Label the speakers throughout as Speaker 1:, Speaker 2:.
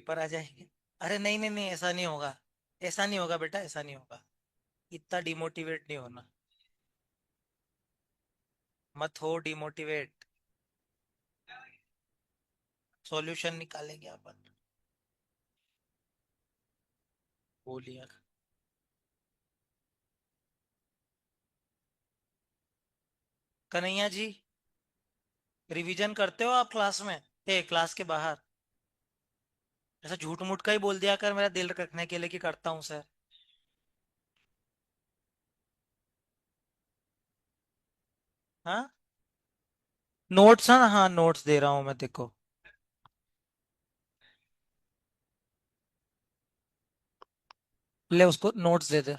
Speaker 1: Paper आ जाएंगे। अरे नहीं नहीं नहीं, ऐसा नहीं होगा। ऐसा नहीं होगा बेटा, ऐसा नहीं होगा। इतना डिमोटिवेट नहीं होना। मत हो डिमोटिवेट। सॉल्यूशन निकालेंगे अपन। बोलिए। कन्हैया जी, रिवीजन करते हो आप क्लास में? क्लास के बाहर? ऐसा झूठ मूठ का ही बोल दिया कर मेरा दिल रखने के लिए कि करता हूँ सर। हाँ, नोट्स है ना, हाँ नोट्स दे रहा हूँ मैं, देखो। ले उसको नोट्स दे दे।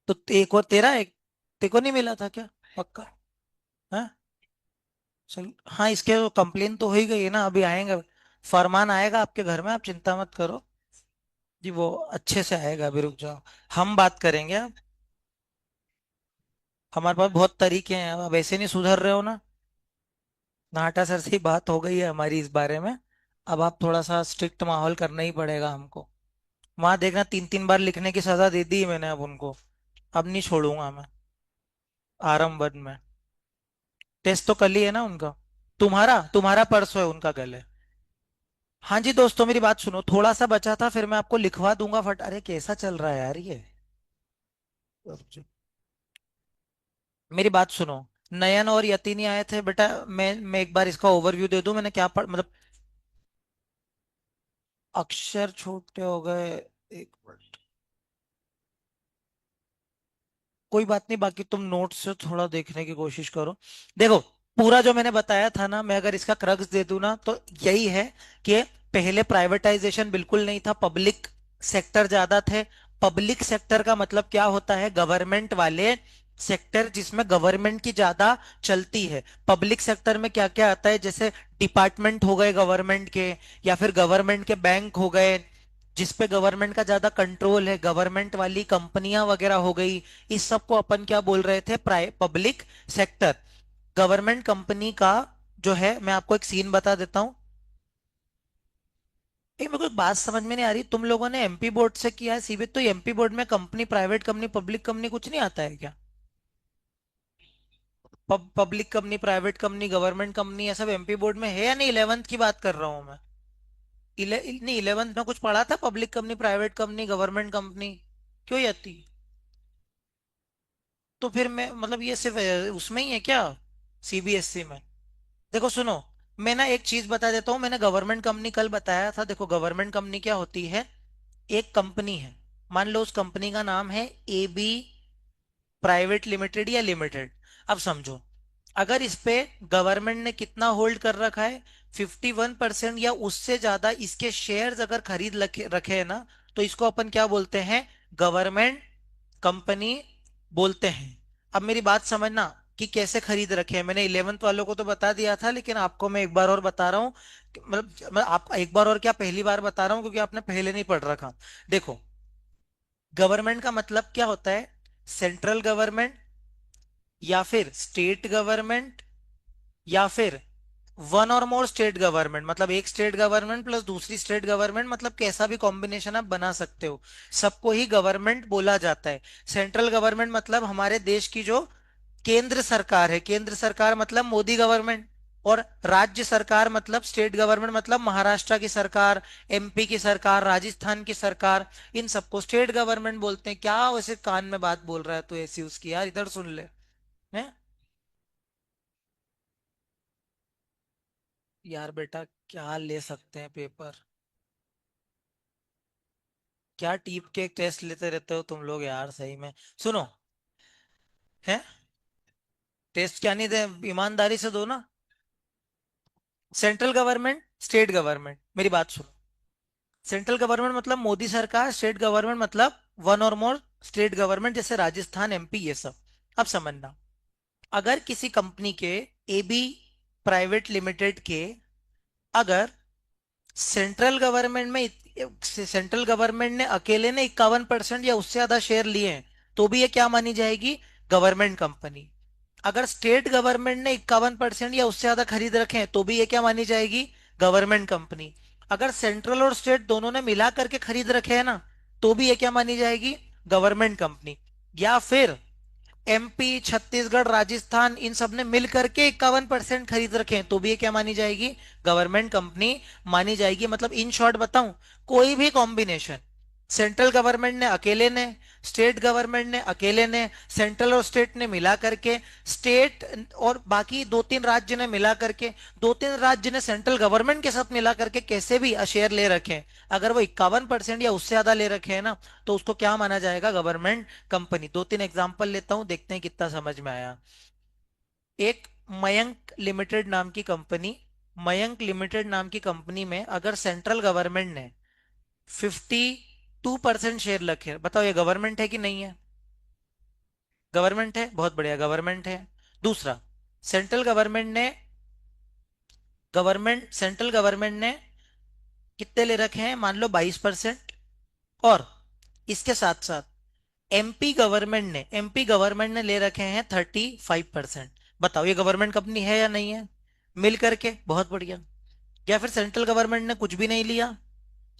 Speaker 1: तो एक और तेरा एक, तेरे को नहीं मिला था क्या? पक्का? हाँ चल, हाँ इसके तो कंप्लेन तो हो ही गई है ना, अभी आएंगे। फरमान आएगा आपके घर में, आप चिंता मत करो। जी वो अच्छे से आएगा, अभी रुक जाओ। हम बात करेंगे अब। हमारे पास बहुत तरीके हैं, अब ऐसे नहीं सुधर रहे हो ना। नाटा सर से ही बात हो गई है हमारी इस बारे में। अब आप थोड़ा सा स्ट्रिक्ट माहौल करना ही पड़ेगा हमको। वहां देखना, 3 3 बार लिखने की सजा दे दी है मैंने अब उनको। अब नहीं छोड़ूंगा मैं। आरंभ वन में। टेस्ट तो कल ही है ना उनका। तुम्हारा तुम्हारा परसों है, उनका कल है। हाँ जी दोस्तों, मेरी बात सुनो, थोड़ा सा बचा था, फिर मैं आपको लिखवा दूंगा फट। अरे कैसा चल रहा है यार ये। मेरी बात सुनो। नयन और यति आए थे बेटा। मैं एक बार इसका ओवरव्यू दे दूं, मैंने क्या मतलब। अक्षर छोटे हो गए। एक मिनट। कोई बात नहीं, बाकी तुम नोट्स से थोड़ा देखने की कोशिश करो। देखो, पूरा जो मैंने बताया था ना, मैं अगर इसका क्रक्स दे दूं ना तो यही है कि पहले प्राइवेटाइजेशन बिल्कुल नहीं था, पब्लिक सेक्टर ज्यादा थे। पब्लिक सेक्टर का मतलब क्या होता है? गवर्नमेंट वाले सेक्टर जिसमें गवर्नमेंट की ज्यादा चलती है। पब्लिक सेक्टर में क्या क्या आता है? जैसे डिपार्टमेंट हो गए गवर्नमेंट के, या फिर गवर्नमेंट के बैंक हो गए, जिसपे गवर्नमेंट का ज्यादा कंट्रोल है, गवर्नमेंट वाली कंपनियां वगैरह हो गई। इस सब को अपन क्या बोल रहे थे? प्राइ पब्लिक सेक्टर। गवर्नमेंट कंपनी का जो है, मैं आपको एक सीन बता देता हूँ। एक मेरे को एक बात समझ में नहीं आ रही, तुम लोगों ने एमपी बोर्ड से किया है सीबीएसई, तो एमपी बोर्ड में company, private company, public company कुछ नहीं आता है क्या? Public company, private company, government company, ये सब एमपी बोर्ड में है या नहीं? 11th की बात कर रहा हूँ मैं। नहीं, 11th में कुछ पढ़ा था? Public company, private company, government company क्यों ही आती? तो फिर मैं मतलब ये सिर्फ उसमें ही है क्या? सीबीएसई में? देखो सुनो, मैं ना एक चीज बता देता हूँ। मैंने गवर्नमेंट कंपनी कल बताया था। देखो गवर्नमेंट कंपनी क्या होती है? एक कंपनी है, मान लो उस कंपनी का नाम है एबी प्राइवेट लिमिटेड या लिमिटेड। अब समझो, अगर इस पे गवर्नमेंट ने कितना होल्ड कर रखा है, 51% या उससे ज्यादा इसके शेयर्स अगर खरीद रखे रखे हैं ना, तो इसको अपन क्या बोलते हैं? गवर्नमेंट कंपनी बोलते हैं। अब मेरी बात समझना कि कैसे खरीद रखे हैं। मैंने 11th वालों को तो बता दिया था, लेकिन आपको मैं एक बार और बता रहा हूँ मतलब मैं आप एक बार और क्या, पहली बार बता रहा हूँ क्योंकि आपने पहले नहीं पढ़ रखा। देखो, गवर्नमेंट का मतलब क्या होता है? सेंट्रल गवर्नमेंट, या फिर स्टेट गवर्नमेंट, या फिर वन और मोर स्टेट गवर्नमेंट, मतलब एक स्टेट गवर्नमेंट प्लस दूसरी स्टेट गवर्नमेंट, मतलब कैसा भी कॉम्बिनेशन आप बना सकते हो। सबको ही गवर्नमेंट बोला जाता है। सेंट्रल गवर्नमेंट मतलब हमारे देश की जो केंद्र सरकार है, केंद्र सरकार मतलब मोदी गवर्नमेंट। और राज्य सरकार मतलब स्टेट गवर्नमेंट मतलब महाराष्ट्र की सरकार, एमपी की सरकार, राजस्थान की सरकार। इन सबको स्टेट गवर्नमेंट बोलते हैं। क्या वैसे कान में बात बोल रहा है तू ऐसी उसकी? यार इधर सुन ले। हैं? यार बेटा, क्या ले सकते हैं पेपर? क्या टीप के टेस्ट लेते रहते हो तुम लोग यार, सही में। सुनो, है टेस्ट क्या नहीं दे? ईमानदारी से दो ना। सेंट्रल गवर्नमेंट, स्टेट गवर्नमेंट, मेरी बात सुनो। सेंट्रल गवर्नमेंट मतलब मोदी सरकार, स्टेट गवर्नमेंट मतलब वन और मोर स्टेट गवर्नमेंट, जैसे राजस्थान, एमपी, ये सब। अब समझना, अगर किसी कंपनी के, एबी प्राइवेट लिमिटेड के, अगर सेंट्रल गवर्नमेंट में सेंट्रल गवर्नमेंट ने अकेले ने 51% या उससे ज्यादा शेयर लिए हैं, तो भी ये क्या मानी जाएगी? Government company. अगर स्टेट गवर्नमेंट ने 51% या उससे ज्यादा खरीद रखे हैं, तो भी ये क्या मानी जाएगी? Government company. अगर सेंट्रल और स्टेट दोनों ने मिला करके खरीद रखे हैं ना, तो भी ये क्या मानी जाएगी? Government company. या फिर एमपी, छत्तीसगढ़, राजस्थान इन सब ने मिल करके 51% खरीद रखे हैं, तो भी ये क्या मानी जाएगी? गवर्नमेंट कंपनी मानी जाएगी। मतलब इन शॉर्ट बताऊं, कोई भी कॉम्बिनेशन, सेंट्रल गवर्नमेंट ने अकेले ने, स्टेट गवर्नमेंट ने अकेले ने, सेंट्रल और स्टेट ने मिला करके, स्टेट और बाकी दो तीन राज्य ने मिला करके, दो तीन राज्य ने सेंट्रल गवर्नमेंट के साथ मिला करके कैसे भी शेयर ले रखे हैं, अगर वो 51% या उससे ज्यादा ले रखे हैं ना, तो उसको क्या माना जाएगा? Government company. दो तीन एग्जांपल लेता हूं, देखते हैं कितना समझ में आया। एक मयंक लिमिटेड नाम की कंपनी, मयंक लिमिटेड नाम की कंपनी में अगर सेंट्रल गवर्नमेंट ने 52% शेयर रखे, बताओ ये गवर्नमेंट है कि नहीं है? गवर्नमेंट है, बहुत बढ़िया, गवर्नमेंट है। दूसरा, सेंट्रल गवर्नमेंट ने, सेंट्रल गवर्नमेंट ने कितने ले रखे हैं? मान लो 22%। और इसके साथ साथ एमपी गवर्नमेंट ने ले रखे हैं 35%। बताओ ये गवर्नमेंट कंपनी है या नहीं है? मिल करके, बहुत बढ़िया। या फिर सेंट्रल गवर्नमेंट ने कुछ भी नहीं लिया,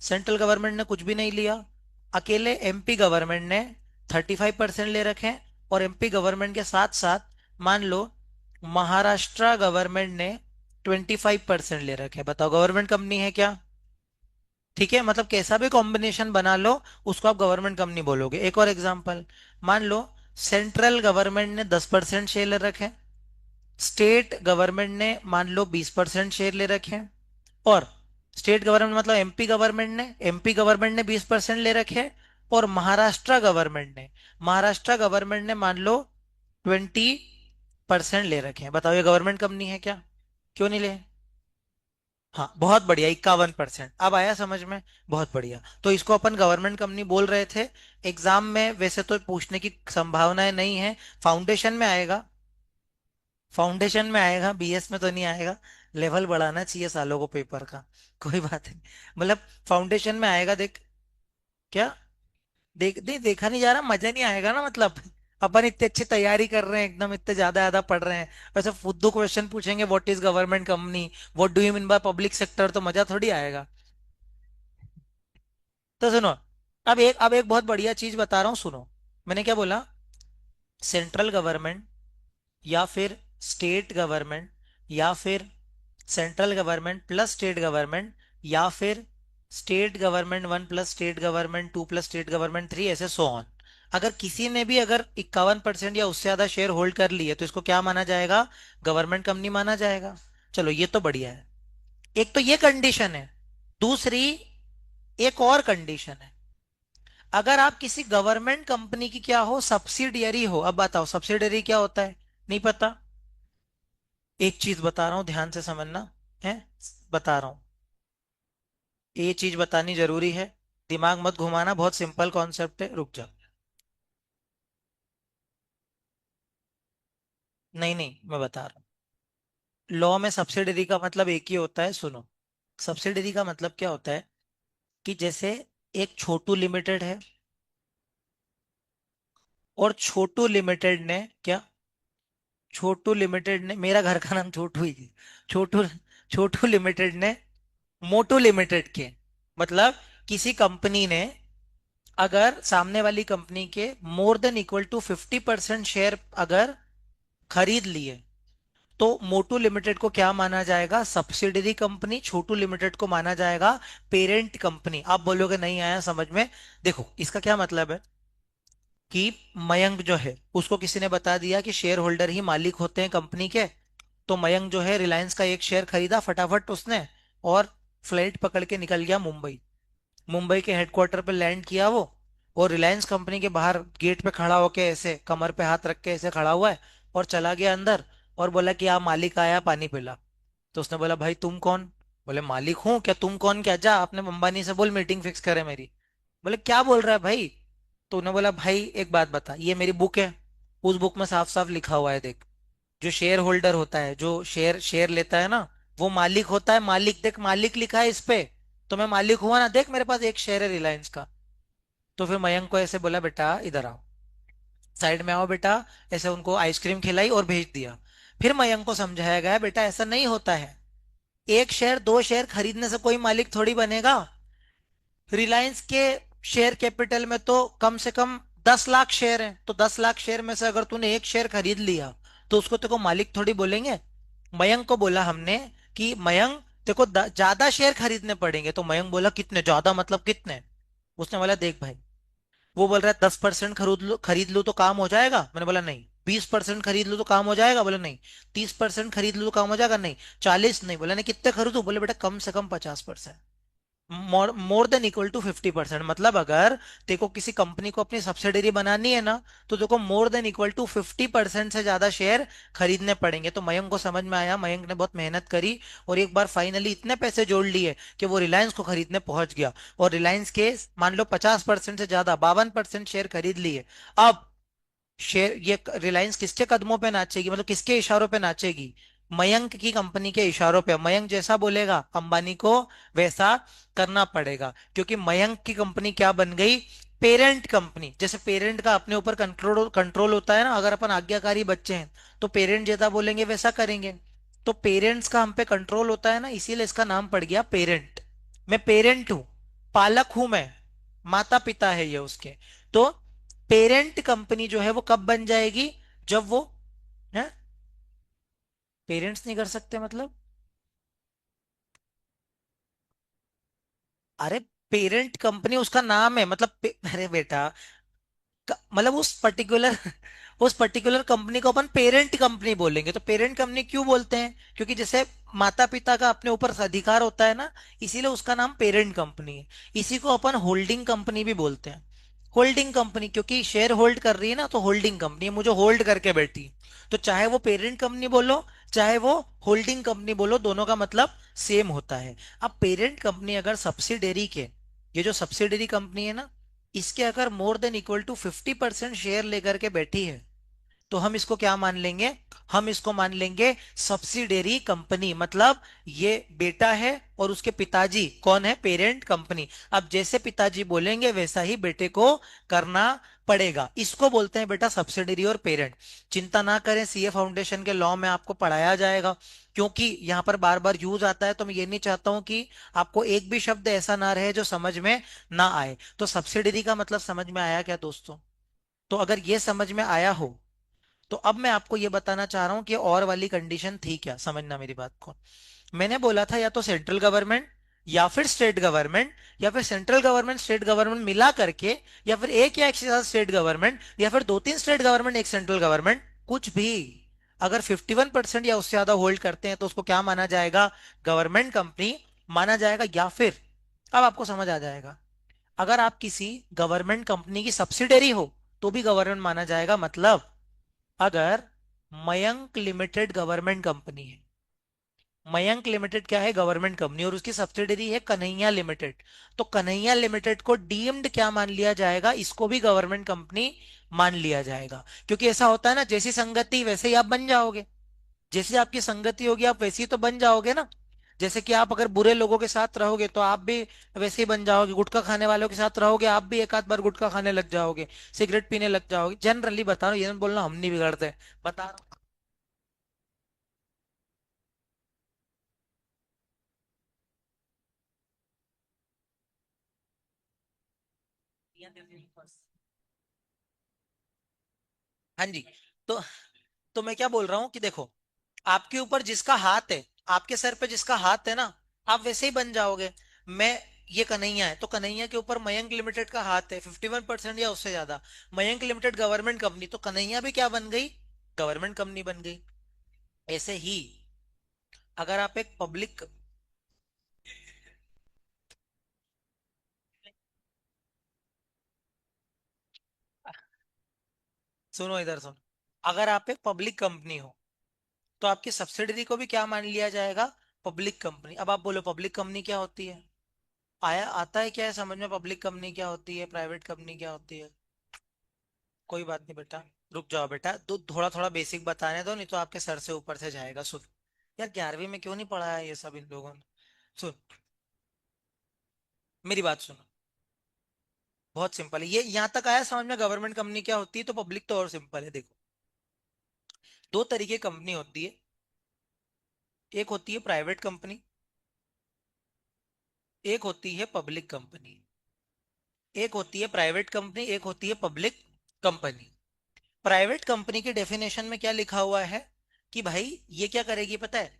Speaker 1: सेंट्रल गवर्नमेंट ने कुछ भी नहीं लिया, अकेले एमपी गवर्नमेंट ने 35% ले रखे हैं, और एमपी गवर्नमेंट के साथ साथ मान लो महाराष्ट्र गवर्नमेंट ने 25% ले रखे हैं। बताओ गवर्नमेंट कंपनी है क्या? ठीक है, मतलब कैसा भी कॉम्बिनेशन बना लो, उसको आप गवर्नमेंट कंपनी बोलोगे। एक और एग्जांपल, मान लो सेंट्रल गवर्नमेंट ने 10% शेयर ले रखे हैं, स्टेट गवर्नमेंट ने मान लो 20% शेयर ले रखे हैं, और स्टेट गवर्नमेंट मतलब एमपी गवर्नमेंट ने 20% ले रखे हैं, और महाराष्ट्र गवर्नमेंट ने मान लो 20% ले रखे हैं। बताओ ये गवर्नमेंट कंपनी है क्या? क्यों नहीं ले? हाँ, बहुत बढ़िया, 51%। अब आया समझ में? बहुत बढ़िया। तो इसको अपन गवर्नमेंट कंपनी बोल रहे थे। एग्जाम में वैसे तो पूछने की संभावनाएं नहीं है, फाउंडेशन में आएगा, फाउंडेशन में आएगा, बीएस में तो नहीं आएगा। लेवल बढ़ाना चाहिए सालों को पेपर का। कोई बात नहीं, मतलब फाउंडेशन में आएगा। देख, क्या? देख नहीं, देखा नहीं जा रहा, मजा नहीं आएगा ना मतलब। अपन इतने अच्छी तैयारी कर रहे हैं, एकदम इतने ज्यादा ज्यादा पढ़ रहे हैं, वैसे फुद्दू क्वेश्चन पूछेंगे, what is government company, what do you mean by public sector, तो मजा थोड़ी आएगा। तो सुनो, अब एक बहुत बढ़िया चीज बता रहा हूँ, सुनो। मैंने क्या बोला? सेंट्रल गवर्नमेंट, या फिर स्टेट गवर्नमेंट, या फिर central government plus state government, या फिर state government one plus state government two plus state government three, ऐसे सो ऑन। अगर किसी ने भी अगर 51% या उससे ज्यादा शेयर होल्ड कर लिए, तो इसको क्या माना जाएगा? गवर्नमेंट कंपनी माना जाएगा। चलो ये तो बढ़िया है। एक तो ये कंडीशन है। दूसरी, एक और कंडीशन है। अगर आप किसी गवर्नमेंट कंपनी की क्या हो, सब्सिडियरी हो। अब बताओ सब्सिडियरी क्या होता है? नहीं पता? एक चीज बता रहा हूं, ध्यान से समझना है, बता रहा हूं, ये चीज बतानी जरूरी है। दिमाग मत घुमाना, बहुत सिंपल कॉन्सेप्ट है, रुक जा। नहीं नहीं, मैं बता रहा हूँ। लॉ में सब्सिडियरी का मतलब एक ही होता है, सुनो। सब्सिडियरी का मतलब क्या होता है? कि जैसे एक छोटू लिमिटेड है, और छोटू लिमिटेड ने क्या, छोटू लिमिटेड ने, मेरा घर का नाम छोटू ही है। छोटू, छोटू लिमिटेड ने मोटू लिमिटेड के, मतलब किसी कंपनी ने अगर सामने वाली कंपनी के more than equal to 50% share अगर खरीद लिए, तो मोटू लिमिटेड को क्या माना जाएगा? Subsidiary company. छोटू लिमिटेड को माना जाएगा पेरेंट कंपनी। आप बोलोगे नहीं आया समझ में। देखो इसका क्या मतलब है, कि मयंक जो है उसको किसी ने बता दिया कि शेयर होल्डर ही मालिक होते हैं कंपनी के, तो मयंक जो है रिलायंस का एक शेयर खरीदा फटाफट उसने, और फ्लाइट पकड़ के निकल गया मुंबई। मुंबई के हेडक्वार्टर पे लैंड किया वो, और रिलायंस कंपनी के बाहर गेट पे खड़ा होके ऐसे कमर पे हाथ रख के ऐसे खड़ा हुआ है, और चला गया अंदर, और बोला कि आप मालिक आया, पानी पिला। तो उसने बोला भाई तुम कौन? बोले मालिक हूँ, क्या तुम कौन, क्या जा आपने अंबानी से बोल मीटिंग फिक्स करे मेरी। बोले क्या बोल रहा है भाई? तो उन्होंने बोला भाई एक बात बता, ये मेरी बुक है, उस बुक में साफ साफ लिखा हुआ है, देख। जो शेयर होल्डर होता है, जो शेयर शेयर लेता है ना, वो मालिक होता है, मालिक। देख मालिक लिखा है इस पे, तो मैं मालिक हुआ ना, देख मेरे पास एक शेयर है रिलायंस का। तो फिर मयंक को ऐसे बोला बेटा इधर आओ, साइड में आओ बेटा, ऐसे उनको आइसक्रीम खिलाई और भेज दिया। फिर मयंक को समझाया गया बेटा ऐसा नहीं होता है, एक शेयर दो शेयर खरीदने से कोई मालिक थोड़ी बनेगा। रिलायंस के शेयर कैपिटल में तो कम से कम 10 लाख शेयर हैं, तो 10 लाख शेयर में से अगर तूने एक शेयर खरीद लिया तो उसको तेको मालिक थोड़ी बोलेंगे। मयंक को बोला हमने कि मयंक तेको ज्यादा शेयर खरीदने पड़ेंगे, तो मयंक बोला कितने ज्यादा, मतलब कितने। उसने बोला देख भाई, वो बोल रहा है 10% खरीद लूँ तो काम हो जाएगा, मैंने बोला नहीं। 20% खरीद लूँ तो काम हो जाएगा, बोला नहीं। 30% खरीद लूँ तो काम हो जाएगा, नहीं। 40 नहीं, बोला नहीं। कितने खरीदूं, बोले बेटा कम से कम 50%। मोर मोर देन इक्वल टू 50%, मतलब अगर तेको किसी कंपनी को अपनी सब्सिडरी बनानी है ना, तो देखो मोर देन इक्वल टू 50% से ज्यादा शेयर खरीदने पड़ेंगे। तो मयंक को समझ में आया, मयंक ने बहुत मेहनत करी और एक बार फाइनली इतने पैसे जोड़ लिए कि वो रिलायंस को खरीदने पहुंच गया। और रिलायंस के मान लो 50% से ज्यादा 52% शेयर खरीद लिए। अब शेयर ये रिलायंस किसके कदमों पे नाचेगी, मतलब किसके इशारों पे नाचेगी? मयंक की कंपनी के इशारों पे। मयंक जैसा बोलेगा अंबानी को वैसा करना पड़ेगा, क्योंकि मयंक की कंपनी क्या बन गई? Parent company. जैसे पेरेंट का अपने ऊपर कंट्रोल कंट्रोल होता है ना, अगर अपन आज्ञाकारी बच्चे हैं तो पेरेंट जैसा बोलेंगे वैसा करेंगे। तो पेरेंट्स का हम पे कंट्रोल होता है ना, इसीलिए इसका नाम पड़ गया पेरेंट। मैं पेरेंट हूं, पालक हूं मैं, माता पिता है ये उसके। तो पेरेंट कंपनी जो है वो कब बन जाएगी? जब वो है, पेरेंट्स नहीं कर सकते मतलब। अरे पेरेंट कंपनी उसका नाम है, मतलब अरे बेटा, मतलब उस पर्टिकुलर कंपनी को अपन पेरेंट कंपनी बोलेंगे। तो पेरेंट कंपनी क्यों बोलते हैं? क्योंकि जैसे माता पिता का अपने ऊपर अधिकार होता है ना, इसीलिए उसका नाम पेरेंट कंपनी है। इसी को अपन होल्डिंग कंपनी भी बोलते हैं। होल्डिंग कंपनी क्योंकि शेयर होल्ड कर रही है ना, तो होल्डिंग कंपनी है, मुझे होल्ड करके बैठी है। तो चाहे वो पेरेंट कंपनी बोलो, चाहे वो होल्डिंग कंपनी बोलो, दोनों का मतलब सेम होता है। अब पेरेंट कंपनी अगर सब्सिडेरी के, ये जो सब्सिडरी कंपनी है ना, इसके अगर more than equal to 50% share लेकर के बैठी है, तो हम इसको क्या मान लेंगे? हम इसको मान लेंगे सब्सिडेरी कंपनी। मतलब ये बेटा है और उसके पिताजी कौन है? Parent company. अब जैसे पिताजी बोलेंगे वैसा ही बेटे को करना पड़ेगा। इसको बोलते हैं बेटा सब्सिडरी और पेरेंट। चिंता ना करें, सीए फाउंडेशन के लॉ में आपको पढ़ाया जाएगा, क्योंकि यहाँ पर बार बार यूज आता है, तो मैं ये नहीं चाहता हूं कि आपको एक भी शब्द ऐसा ना रहे जो समझ में ना आए। तो सब्सिडरी का मतलब समझ में आया क्या दोस्तों? तो अगर ये समझ में आया हो, तो अब मैं आपको ये बताना चाह रहा हूं कि और वाली कंडीशन थी क्या, समझना मेरी बात को। मैंने बोला था या तो सेंट्रल गवर्नमेंट या फिर स्टेट गवर्नमेंट, या फिर सेंट्रल गवर्नमेंट स्टेट गवर्नमेंट मिला करके, या फिर एक या एक से ज्यादा स्टेट गवर्नमेंट, या फिर दो तीन स्टेट गवर्नमेंट एक सेंट्रल गवर्नमेंट, कुछ भी। अगर 51% या उससे ज्यादा होल्ड करते हैं तो उसको क्या माना जाएगा? गवर्नमेंट कंपनी माना जाएगा। या फिर अब आपको समझ आ जाएगा, अगर आप किसी गवर्नमेंट कंपनी की सब्सिडरी हो तो भी गवर्नमेंट माना जाएगा। मतलब अगर मयंक लिमिटेड गवर्नमेंट कंपनी है, मयंक लिमिटेड क्या है? गवर्नमेंट कंपनी, और उसकी सब्सिडरी है कन्हैया लिमिटेड, तो कन्हैया लिमिटेड को डीम्ड क्या मान लिया जाएगा? इसको भी गवर्नमेंट कंपनी मान लिया जाएगा। क्योंकि ऐसा होता है ना, जैसी संगति वैसे ही आप बन जाओगे। जैसी आपकी संगति होगी आप वैसे ही तो बन जाओगे ना। जैसे कि आप अगर बुरे लोगों के साथ रहोगे तो आप भी वैसे ही बन जाओगे, गुटखा खाने वालों के साथ रहोगे आप भी एक आध बार गुटखा खाने लग जाओगे, सिगरेट पीने लग जाओगे। जनरली बता रहा हूँ, ये मत बोलना हम नहीं बिगड़ते, बता रहा हूँ। हाँ जी। तो तो मैं क्या बोल रहा हूँ कि देखो, आपके ऊपर जिसका हाथ है, आपके सर पे जिसका हाथ है ना, आप वैसे ही बन जाओगे। मैं, ये कन्हैया है तो कन्हैया के ऊपर मयंक लिमिटेड का हाथ है 51% या उससे ज्यादा। मयंक लिमिटेड गवर्नमेंट कंपनी, तो कन्हैया भी क्या बन गई? गवर्नमेंट कंपनी बन गई। ऐसे ही अगर आप एक पब्लिक, सुनो इधर सुनो, अगर आप एक पब्लिक कंपनी हो तो आपकी सब्सिडरी को भी क्या मान लिया जाएगा? Public company. अब आप बोलो पब्लिक कंपनी क्या होती है? आया आता है क्या है समझ में? पब्लिक कंपनी क्या होती है, प्राइवेट कंपनी क्या होती है? कोई बात नहीं बेटा, रुक जाओ बेटा, तो थोड़ा थोड़ा बेसिक बताने दो, नहीं तो आपके सर से ऊपर से जाएगा। सुन यार, 11वीं में क्यों नहीं पढ़ाया ये सब इन लोगों ने? सुन, मेरी बात सुनो, बहुत सिंपल है ये। यहाँ तक आया समझ में गवर्नमेंट कंपनी क्या होती है? तो पब्लिक तो और सिंपल है, देखो। दो तरीके कंपनी होती है, एक होती है प्राइवेट कंपनी, एक होती है पब्लिक कंपनी, एक होती है प्राइवेट कंपनी, एक होती है पब्लिक कंपनी। प्राइवेट कंपनी की डेफिनेशन में क्या लिखा हुआ है कि भाई ये क्या करेगी पता है,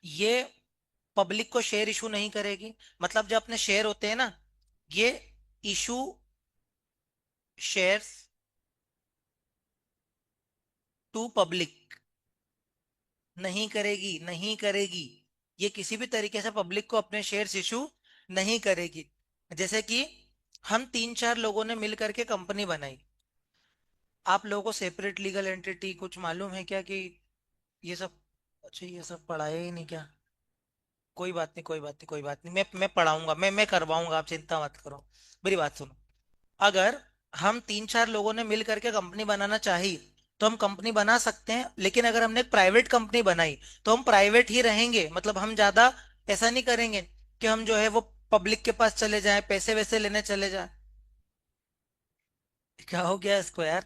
Speaker 1: ये पब्लिक को शेयर इशू नहीं करेगी। मतलब जो अपने शेयर होते हैं ना, ये इशू शेयर्स टू पब्लिक नहीं करेगी, नहीं करेगी। ये किसी भी तरीके से पब्लिक को अपने शेयर्स इशू नहीं करेगी। जैसे कि हम तीन चार लोगों ने मिल करके कंपनी बनाई। आप लोगों को सेपरेट लीगल एंटिटी कुछ मालूम है क्या कि ये सब? अच्छा, ये सब पढ़ाया ही नहीं क्या? कोई बात नहीं, कोई बात नहीं, कोई बात नहीं, मैं पढ़ाऊंगा, मैं करवाऊंगा, आप चिंता मत करो। मेरी बात सुनो। अगर हम तीन चार लोगों ने मिल करके कंपनी बनाना चाही तो हम कंपनी बना सकते हैं, लेकिन अगर हमने एक प्राइवेट कंपनी बनाई तो हम प्राइवेट ही रहेंगे। मतलब हम ज्यादा ऐसा नहीं करेंगे कि हम जो है वो पब्लिक के पास चले जाएं, पैसे वैसे लेने चले जाएं। क्या हो गया इसको यार?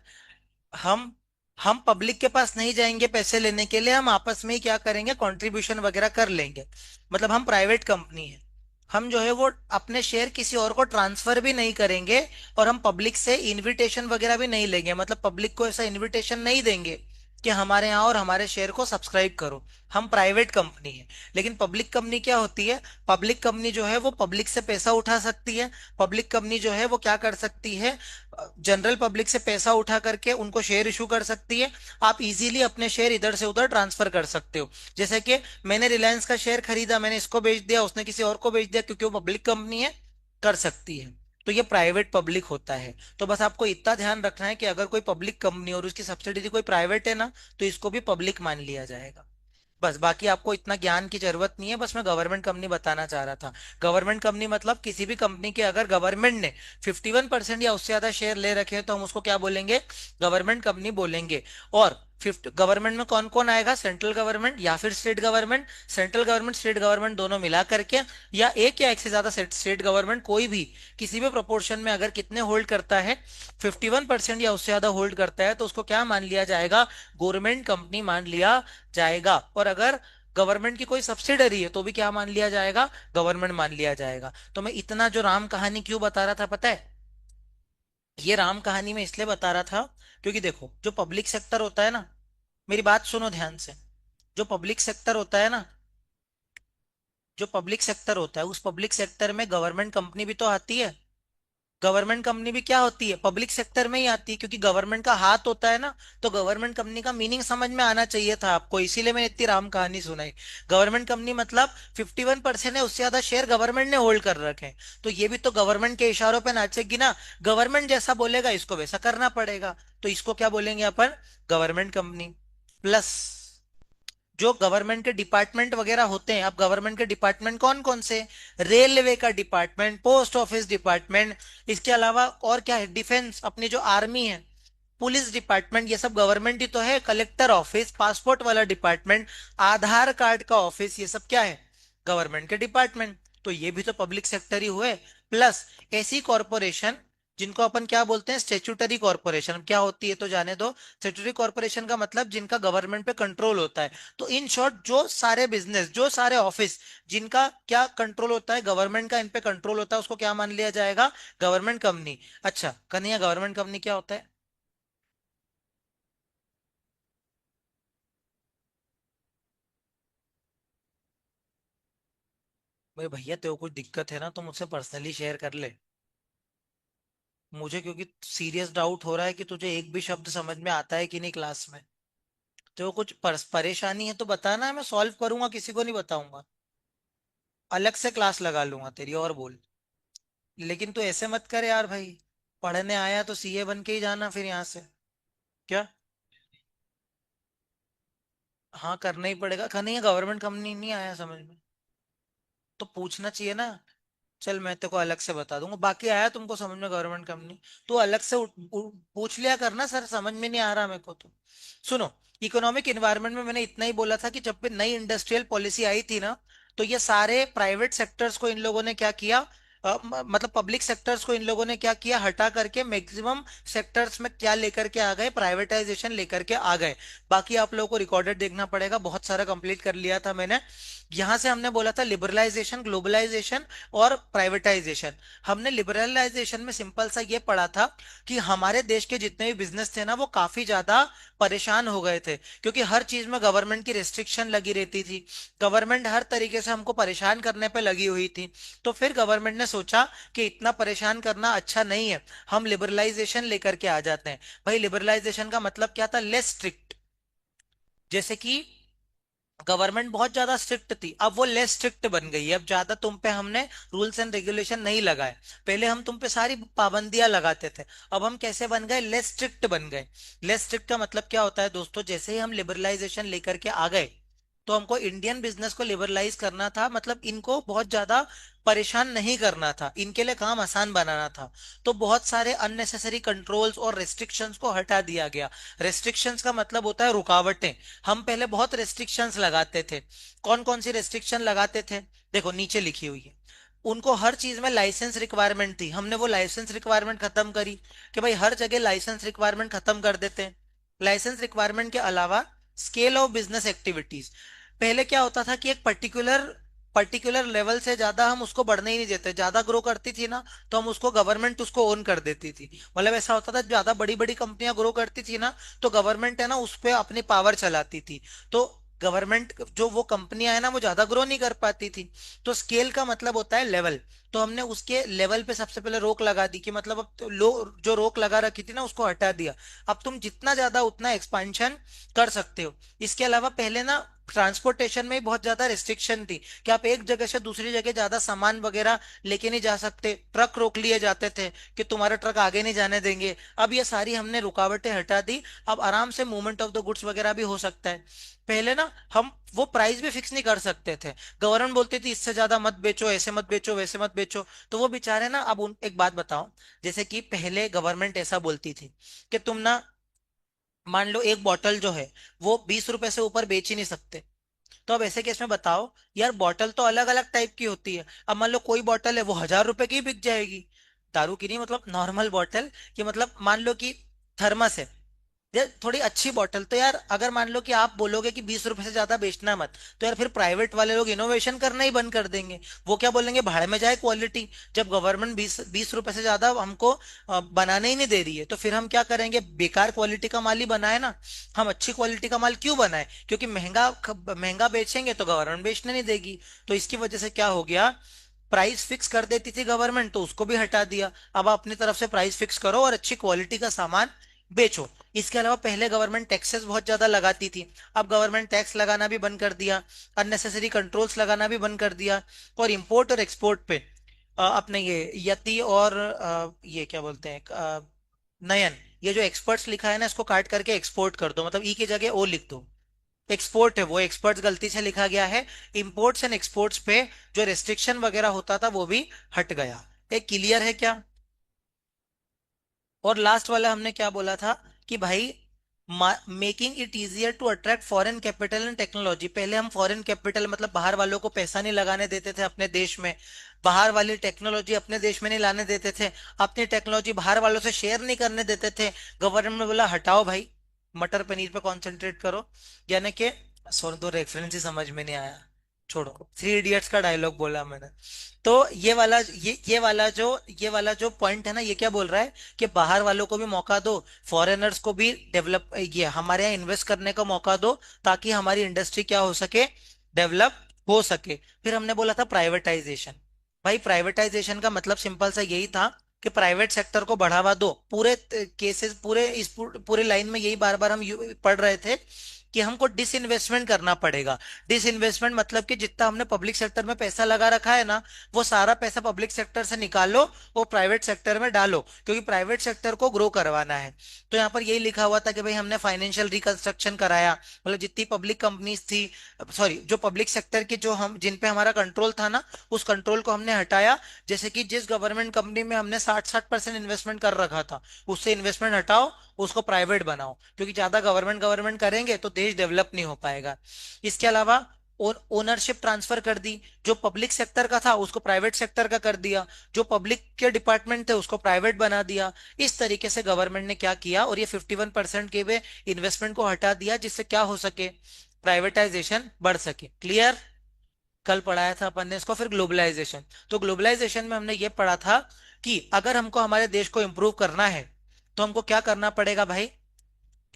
Speaker 1: हम हम पब्लिक के पास नहीं जाएंगे पैसे लेने के लिए, हम आपस में ही क्या करेंगे, कंट्रीब्यूशन वगैरह कर लेंगे। मतलब हम प्राइवेट कंपनी है। हम जो है वो अपने शेयर किसी और को ट्रांसफर भी नहीं करेंगे, और हम पब्लिक से इनविटेशन वगैरह भी नहीं लेंगे। मतलब पब्लिक को ऐसा इनविटेशन नहीं देंगे कि हमारे यहाँ और हमारे शेयर को सब्सक्राइब करो। हम प्राइवेट कंपनी है। लेकिन पब्लिक कंपनी क्या होती है? पब्लिक कंपनी जो है वो पब्लिक से पैसा उठा सकती है। पब्लिक कंपनी जो है वो क्या कर सकती है, जनरल पब्लिक से पैसा उठा करके उनको शेयर इशू कर सकती है। आप इजीली अपने शेयर इधर से उधर ट्रांसफर कर सकते हो। जैसे कि मैंने रिलायंस का शेयर खरीदा, मैंने इसको बेच दिया, उसने किसी और को बेच दिया, क्योंकि वो पब्लिक कंपनी है, कर सकती है। तो ये प्राइवेट पब्लिक होता है। तो बस आपको इतना ध्यान रखना है कि अगर कोई पब्लिक कंपनी और उसकी सब्सिडी कोई प्राइवेट है ना, तो इसको भी पब्लिक मान लिया जाएगा। बस बाकी आपको इतना ज्ञान की जरूरत नहीं है, बस मैं गवर्नमेंट कंपनी बताना चाह रहा था। गवर्नमेंट कंपनी मतलब किसी भी कंपनी के अगर गवर्नमेंट ने 51% या उससे ज्यादा शेयर ले रखे हैं तो हम उसको क्या बोलेंगे, गवर्नमेंट कंपनी बोलेंगे। और फिफ्थ गवर्नमेंट में कौन कौन आएगा, सेंट्रल गवर्नमेंट या फिर state government, central government state government दोनों मिला करके, या एक से ज्यादा स्टेट गवर्नमेंट, कोई भी किसी भी प्रोपोर्शन में अगर कितने होल्ड करता है, 51% या उससे ज्यादा होल्ड करता है, तो उसको क्या मान लिया जाएगा, गवर्नमेंट कंपनी मान लिया जाएगा। और अगर गवर्नमेंट की कोई सब्सिडरी है तो भी क्या मान लिया जाएगा, गवर्नमेंट मान लिया जाएगा। तो मैं इतना जो राम कहानी क्यों बता रहा था पता है? ये राम कहानी में इसलिए बता रहा था क्योंकि देखो, जो पब्लिक सेक्टर होता है ना, मेरी बात सुनो ध्यान से। जो पब्लिक सेक्टर होता है ना, जो पब्लिक सेक्टर होता है, उस पब्लिक सेक्टर में गवर्नमेंट कंपनी भी तो आती है। गवर्नमेंट कंपनी भी क्या होती है, पब्लिक सेक्टर में ही आती है, क्योंकि गवर्नमेंट का हाथ होता है ना। तो गवर्नमेंट कंपनी का मीनिंग समझ में आना चाहिए था आपको, इसीलिए मैंने इतनी राम कहानी सुनाई। गवर्नमेंट कंपनी मतलब 51% है, उससे ज्यादा शेयर गवर्नमेंट ने होल्ड कर रखे हैं। तो ये भी तो गवर्नमेंट के इशारों पे नाचेगी ना। गवर्नमेंट जैसा बोलेगा इसको वैसा करना पड़ेगा। तो इसको क्या बोलेंगे अपन, गवर्नमेंट कंपनी। प्लस जो गवर्नमेंट के डिपार्टमेंट वगैरह होते हैं, अब गवर्नमेंट के डिपार्टमेंट कौन कौन से, रेलवे का डिपार्टमेंट, पोस्ट ऑफिस डिपार्टमेंट, इसके अलावा और क्या है, डिफेंस, अपनी जो आर्मी है, पुलिस डिपार्टमेंट, ये सब गवर्नमेंट ही तो है। कलेक्टर ऑफिस, पासपोर्ट वाला डिपार्टमेंट, आधार कार्ड का ऑफिस, ये सब क्या है, गवर्नमेंट के डिपार्टमेंट। तो ये भी तो पब्लिक सेक्टर ही हुए। प्लस ऐसी कॉरपोरेशन जिनको अपन क्या बोलते हैं, स्टेचुटरी कॉरपोरेशन। क्या होती है तो जाने दो। स्टेचुटरी कॉरपोरेशन का मतलब जिनका गवर्नमेंट पे कंट्रोल होता है। तो इन शॉर्ट जो सारे बिजनेस, जो सारे ऑफिस जिनका क्या कंट्रोल होता है, गवर्नमेंट का इन पे कंट्रोल होता है, उसको क्या मान लिया जाएगा, गवर्नमेंट कंपनी। अच्छा कन्हैया, गवर्नमेंट कंपनी क्या होता है? मेरे भैया तेरे को कुछ दिक्कत है ना तो मुझसे पर्सनली शेयर कर ले। मुझे क्योंकि सीरियस डाउट हो रहा है कि तुझे एक भी शब्द समझ में आता है कि नहीं क्लास में। तो कुछ परेशानी है तो बताना, मैं सॉल्व करूंगा, किसी को नहीं बताऊंगा। अलग से क्लास लगा लूंगा तेरी, और बोल। लेकिन तू ऐसे मत कर यार भाई। पढ़ने आया तो सीए बन के ही जाना फिर यहाँ से। क्या? हाँ करना ही पड़ेगा, नहीं गवर्नमेंट कंपनी नहीं आया समझ में, तो पूछना चाहिए ना। चल मैं तेरे को अलग से बता दूंगा, बाकी आया तुमको समझ में गवर्नमेंट कंपनी, तो अलग से पूछ लिया करना, सर समझ में नहीं आ रहा मेरे को तो। सुनो, इकोनॉमिक एनवायरनमेंट में मैंने इतना ही बोला था कि जब भी नई इंडस्ट्रियल पॉलिसी आई थी ना, तो ये सारे प्राइवेट सेक्टर्स को इन लोगों ने क्या किया, मतलब पब्लिक सेक्टर्स को इन लोगों ने क्या किया, हटा करके मैक्सिमम सेक्टर्स में क्या लेकर के आ गए, प्राइवेटाइजेशन लेकर के आ गए। बाकी आप लोगों को रिकॉर्डेड देखना पड़ेगा, बहुत सारा कंप्लीट कर लिया था मैंने। यहां से हमने बोला था लिबरलाइजेशन, ग्लोबलाइजेशन और प्राइवेटाइजेशन। हमने लिबरलाइजेशन में सिंपल सा ये पढ़ा था कि हमारे देश के जितने भी बिजनेस थे ना, वो काफी ज्यादा परेशान हो गए थे, क्योंकि हर चीज में गवर्नमेंट की रेस्ट्रिक्शन लगी रहती थी। गवर्नमेंट हर तरीके से हमको परेशान करने पे लगी हुई थी। तो फिर गवर्नमेंट ने सोचा कि इतना परेशान करना अच्छा नहीं है, हम लिबरलाइजेशन लेकर के आ जाते हैं। भाई लिबरलाइजेशन का मतलब क्या था, लेस स्ट्रिक्ट। जैसे कि गवर्नमेंट बहुत ज्यादा स्ट्रिक्ट थी, अब वो लेस स्ट्रिक्ट बन गई है। अब ज्यादा तुम पे हमने रूल्स एंड रेगुलेशन नहीं लगाए। पहले हम तुम पे सारी पाबंदियां लगाते थे, अब हम कैसे बन गए, लेस स्ट्रिक्ट बन गए। लेस स्ट्रिक्ट का मतलब क्या होता है दोस्तों, जैसे ही हम लिबरलाइजेशन लेकर के आ गए, तो हमको इंडियन बिजनेस को लिबरलाइज करना था, मतलब इनको बहुत ज्यादा परेशान नहीं करना था, इनके लिए काम आसान बनाना था। तो बहुत सारे अननेसेसरी कंट्रोल्स और रेस्ट्रिक्शंस को हटा दिया गया। रेस्ट्रिक्शंस का मतलब होता है रुकावटें। हम पहले बहुत रेस्ट्रिक्शंस लगाते थे। कौन कौन सी रेस्ट्रिक्शन लगाते थे, देखो नीचे लिखी हुई है। उनको हर चीज में लाइसेंस रिक्वायरमेंट थी, हमने वो लाइसेंस रिक्वायरमेंट खत्म करी, कि भाई हर जगह लाइसेंस रिक्वायरमेंट खत्म कर देते हैं। लाइसेंस रिक्वायरमेंट के अलावा स्केल ऑफ बिजनेस एक्टिविटीज। पहले क्या होता था कि एक पर्टिकुलर पर्टिकुलर लेवल से ज्यादा हम उसको बढ़ने ही नहीं देते, ज्यादा ग्रो करती थी ना, तो हम उसको गवर्नमेंट उसको ओन कर देती थी। मतलब ऐसा होता था, ज्यादा बड़ी बड़ी कंपनियां ग्रो करती थी ना, तो गवर्नमेंट है ना उस पे अपनी पावर चलाती थी। तो गवर्नमेंट जो वो कंपनियां है ना, वो ज्यादा ग्रो नहीं कर पाती थी। तो स्केल का मतलब होता है लेवल। तो हमने उसके लेवल पे सबसे पहले रोक लगा दी, कि मतलब अब तो जो रोक लगा रखी थी ना, उसको हटा दिया। अब तुम जितना ज्यादा उतना एक्सपांशन कर सकते हो। इसके अलावा पहले ना ट्रांसपोर्टेशन में बहुत ज्यादा रिस्ट्रिक्शन थी, कि आप एक जगह से दूसरी जगह ज्यादा सामान वगैरह लेके नहीं जा सकते, ट्रक रोक लिए जाते थे कि तुम्हारा ट्रक आगे नहीं जाने देंगे। अब ये सारी हमने रुकावटें हटा दी, अब आराम से मूवमेंट ऑफ द गुड्स वगैरह भी हो सकता है। पहले ना हम वो प्राइस भी फिक्स नहीं कर सकते थे, गवर्नमेंट बोलती थी इससे ज्यादा मत बेचो, ऐसे मत बेचो, वैसे मत बेचो। तो वो बेचारे ना, अब उन एक बात बताओ, जैसे कि पहले गवर्नमेंट ऐसा बोलती थी कि तुम ना, मान लो एक बॉटल जो है वो 20 रुपए से ऊपर बेच ही नहीं सकते। तो अब ऐसे केस में बताओ, यार बॉटल तो अलग अलग टाइप की होती है। अब मान लो कोई बॉटल है वो 1000 रुपए की बिक जाएगी, दारू की नहीं, मतलब नॉर्मल बॉटल, कि मतलब मान लो कि थर्मस है, यार थोड़ी अच्छी बॉटल, तो यार अगर मान लो कि आप बोलोगे कि 20 रुपए से ज्यादा बेचना मत, तो यार फिर प्राइवेट वाले लोग इनोवेशन करना ही बंद कर देंगे। वो क्या बोलेंगे, भाड़ में जाए क्वालिटी। जब गवर्नमेंट 20 20 रुपए से ज्यादा हमको बनाने ही नहीं दे रही है, तो फिर हम क्या करेंगे, बेकार क्वालिटी का माल ही बनाए ना। हम अच्छी क्वालिटी का माल क्यों बनाए, क्योंकि महंगा महंगा बेचेंगे तो गवर्नमेंट बेचने नहीं देगी। तो इसकी वजह से क्या हो गया, प्राइस फिक्स कर देती थी गवर्नमेंट, तो उसको भी हटा दिया। अब आप अपनी तरफ से प्राइस फिक्स करो और अच्छी क्वालिटी का सामान बेचो। इसके अलावा पहले गवर्नमेंट टैक्सेस बहुत ज्यादा लगाती थी, अब गवर्नमेंट टैक्स लगाना भी बंद कर दिया, अननेसेसरी कंट्रोल्स लगाना भी बंद कर दिया। और इंपोर्ट और एक्सपोर्ट पे अपने ये यति और ये क्या बोलते हैं, नयन, ये जो एक्सपर्ट्स लिखा है ना, इसको काट करके एक्सपोर्ट कर दो, मतलब ई की जगह ओ लिख दो। एक्सपोर्ट है, वो एक्सपर्ट्स गलती से लिखा गया है। इंपोर्ट्स एंड एक्सपोर्ट्स पे जो रेस्ट्रिक्शन वगैरह होता था वो भी हट गया। एक क्लियर है क्या। और लास्ट वाला हमने क्या बोला था, कि भाई making it easier to attract foreign capital and technology. पहले हम फॉरेन कैपिटल मतलब बाहर वालों को पैसा नहीं लगाने देते थे अपने देश में, बाहर वाली टेक्नोलॉजी अपने देश में नहीं लाने देते थे, अपनी टेक्नोलॉजी बाहर वालों से शेयर नहीं करने देते थे। गवर्नमेंट ने बोला हटाओ भाई, मटर पनीर पे कंसंट्रेट करो। यानी कि सॉरी, दो रेफरेंस ही समझ में नहीं आया, छोड़ो, थ्री इडियट्स का डायलॉग बोला मैंने। तो ये वाला जो पॉइंट है ना, ये क्या बोल रहा है, कि बाहर वालों को भी मौका दो, फॉरेनर्स को भी डेवलप, ये हमारे यहाँ इन्वेस्ट करने का मौका दो, ताकि हमारी इंडस्ट्री क्या हो सके, डेवलप हो सके। फिर हमने बोला था प्राइवेटाइजेशन। भाई प्राइवेटाइजेशन का मतलब सिंपल सा यही था, कि प्राइवेट सेक्टर को बढ़ावा दो। पूरे केसेस, पूरे लाइन में यही बार बार हम पढ़ रहे थे, कि हमको डिसइन्वेस्टमेंट करना पड़ेगा। डिसइन्वेस्टमेंट मतलब कि जितना हमने पब्लिक सेक्टर में पैसा लगा रखा है ना, वो सारा पैसा पब्लिक सेक्टर से निकालो, वो प्राइवेट सेक्टर में डालो, क्योंकि प्राइवेट सेक्टर को ग्रो करवाना है। तो यहाँ पर यही लिखा हुआ था कि भाई हमने फाइनेंशियल रिकंस्ट्रक्शन कराया, मतलब जितनी पब्लिक कंपनीज थी, सॉरी जो पब्लिक सेक्टर की, जो हम जिन पे हमारा कंट्रोल था ना, उस कंट्रोल को हमने हटाया। जैसे कि जिस गवर्नमेंट कंपनी में हमने 60-60% इन्वेस्टमेंट कर रखा था, उससे इन्वेस्टमेंट हटाओ, उसको प्राइवेट बनाओ, क्योंकि ज्यादा गवर्नमेंट गवर्नमेंट करेंगे तो देश डेवलप नहीं हो पाएगा। इसके अलावा ओनरशिप ट्रांसफर कर दी। जो पब्लिक सेक्टर का था उसको प्राइवेट सेक्टर का कर दिया। जो पब्लिक के डिपार्टमेंट थे उसको प्राइवेट बना दिया। इस तरीके से गवर्नमेंट ने क्या किया, और ये 51% के वे इन्वेस्टमेंट को हटा दिया, जिससे क्या हो सके, प्राइवेटाइजेशन बढ़ सके। क्लियर? कल पढ़ाया था अपन ने इसको। फिर ग्लोबलाइजेशन। तो ग्लोबलाइजेशन में हमने ये पढ़ा था कि अगर हमको हमारे देश को इंप्रूव करना है तो हमको क्या करना पड़ेगा भाई,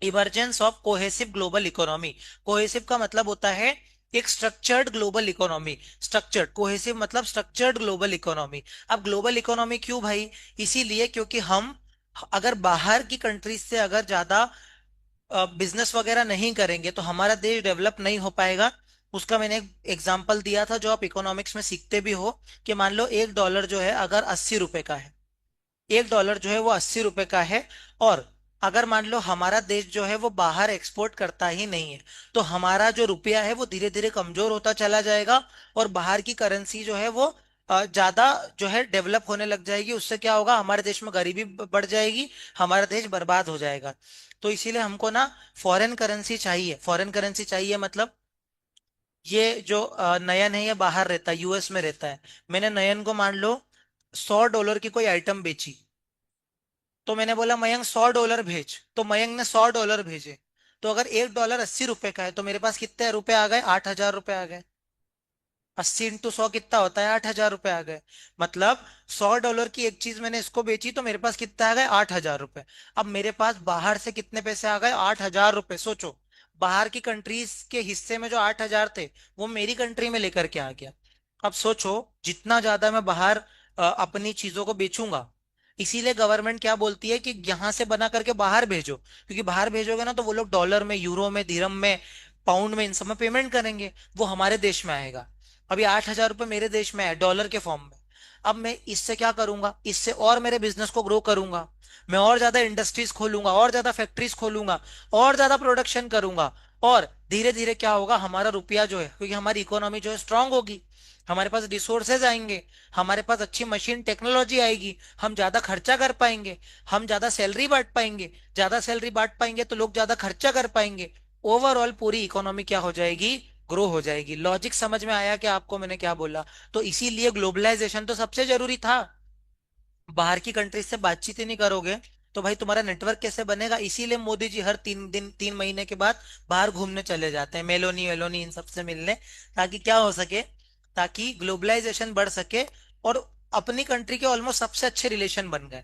Speaker 1: emergence of cohesive global economy. Cohesive का मतलब होता है एक structured global economy. Structured, cohesive मतलब स्ट्रक्चर्ड ग्लोबल इकोनॉमी। अब ग्लोबल इकोनॉमी क्यों भाई? इसीलिए क्योंकि हम अगर बाहर की कंट्रीज से अगर ज्यादा बिजनेस वगैरह नहीं करेंगे तो हमारा देश डेवलप नहीं हो पाएगा। उसका मैंने एक एग्जांपल दिया था जो आप इकोनॉमिक्स में सीखते भी हो, कि मान लो $1 जो है अगर 80 रुपए का है, $1 जो है वो 80 रुपए का है, और अगर मान लो हमारा देश जो है वो बाहर एक्सपोर्ट करता ही नहीं है, तो हमारा जो रुपया है वो धीरे धीरे कमजोर होता चला जाएगा, और बाहर की करेंसी जो है वो ज्यादा जो है डेवलप होने लग जाएगी। उससे क्या होगा, हमारे देश में गरीबी बढ़ जाएगी, हमारा देश बर्बाद हो जाएगा। तो इसीलिए हमको ना फॉरेन करेंसी चाहिए। फॉरेन करेंसी चाहिए मतलब ये जो नयन है ये बाहर रहता है, यूएस में रहता है। मैंने नयन को मान लो $100 की कोई आइटम बेची, तो मैंने बोला मयंक $100 भेज, तो मयंक ने $100 भेजे। तो अगर $1 80 रुपए का है तो मेरे पास कितने रुपए आ गए, 8,000 रुपए आ गए। 80 × 100 कितना होता है, 8,000 रुपए आ गए। मतलब $100 की एक चीज मैंने इसको बेची तो मेरे पास कितना आ गए, 8,000 रुपए। अब मेरे पास बाहर से कितने पैसे आ गए, 8,000 रुपए। सोचो, बाहर की कंट्रीज के हिस्से में जो 8,000 थे वो मेरी कंट्री में लेकर के आ गया। अब सोचो, जितना ज्यादा मैं बाहर अपनी चीजों को बेचूंगा, इसीलिए गवर्नमेंट क्या बोलती है कि यहां से बना करके बाहर भेजो, क्योंकि बाहर भेजोगे ना तो वो लोग डॉलर में, यूरो में, दिरहम में, पाउंड में, इन सब में पेमेंट करेंगे, वो हमारे देश में आएगा। अभी 8,000 रुपये मेरे देश में है डॉलर के फॉर्म में। अब मैं इससे क्या करूंगा, इससे और मेरे बिजनेस को ग्रो करूंगा। मैं और ज्यादा इंडस्ट्रीज खोलूंगा, और ज्यादा फैक्ट्रीज खोलूंगा, और ज्यादा प्रोडक्शन करूंगा, और धीरे धीरे क्या होगा, हमारा रुपया जो है, क्योंकि हमारी इकोनॉमी जो है स्ट्रांग होगी, हमारे पास रिसोर्सेज आएंगे, हमारे पास अच्छी मशीन टेक्नोलॉजी आएगी, हम ज्यादा खर्चा कर पाएंगे, हम ज्यादा सैलरी बांट पाएंगे। ज्यादा सैलरी बांट पाएंगे तो लोग ज्यादा खर्चा कर पाएंगे। ओवरऑल पूरी इकोनॉमी क्या हो जाएगी, ग्रो हो जाएगी। लॉजिक समझ में आया कि आपको मैंने क्या बोला? तो इसीलिए ग्लोबलाइजेशन तो सबसे जरूरी था। बाहर की कंट्री से बातचीत ही नहीं करोगे तो भाई तुम्हारा नेटवर्क कैसे बनेगा? इसीलिए मोदी जी हर 3 दिन, 3 महीने के बाद बाहर घूमने चले जाते हैं, मेलोनी वेलोनी इन सबसे मिलने, ताकि क्या हो सके, ताकि ग्लोबलाइजेशन बढ़ सके। और अपनी कंट्री के ऑलमोस्ट सबसे अच्छे रिलेशन बन गए।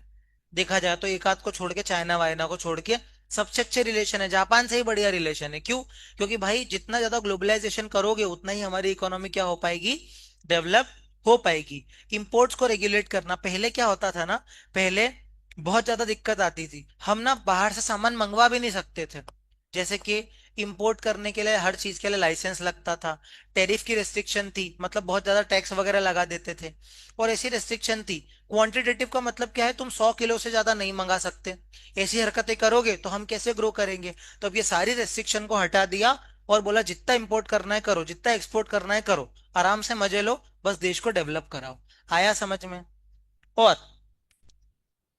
Speaker 1: देखा जाए तो एक आध को छोड़ के, चाइना वाइना को छोड़ के सबसे अच्छे रिलेशन है, जापान से ही बढ़िया रिलेशन है। क्यों? क्योंकि भाई जितना ज्यादा ग्लोबलाइजेशन करोगे उतना ही हमारी इकोनॉमी क्या हो पाएगी, डेवलप हो पाएगी। इंपोर्ट्स को रेगुलेट करना, पहले क्या होता था ना, पहले बहुत ज्यादा दिक्कत आती थी, हम ना बाहर से सामान मंगवा भी नहीं सकते थे। जैसे कि इंपोर्ट करने के लिए हर चीज के लिए लाइसेंस लगता था, टैरिफ की रेस्ट्रिक्शन थी, मतलब बहुत ज्यादा टैक्स वगैरह लगा देते थे, और ऐसी रेस्ट्रिक्शन थी। क्वांटिटेटिव का मतलब क्या है, तुम 100 किलो से ज्यादा नहीं मंगा सकते। ऐसी हरकतें करोगे तो हम कैसे ग्रो करेंगे? तो अब ये सारी रेस्ट्रिक्शन को हटा दिया, और बोला जितना इंपोर्ट करना है करो, जितना एक्सपोर्ट करना है करो, आराम से मजे लो, बस देश को डेवलप कराओ। आया समझ में? और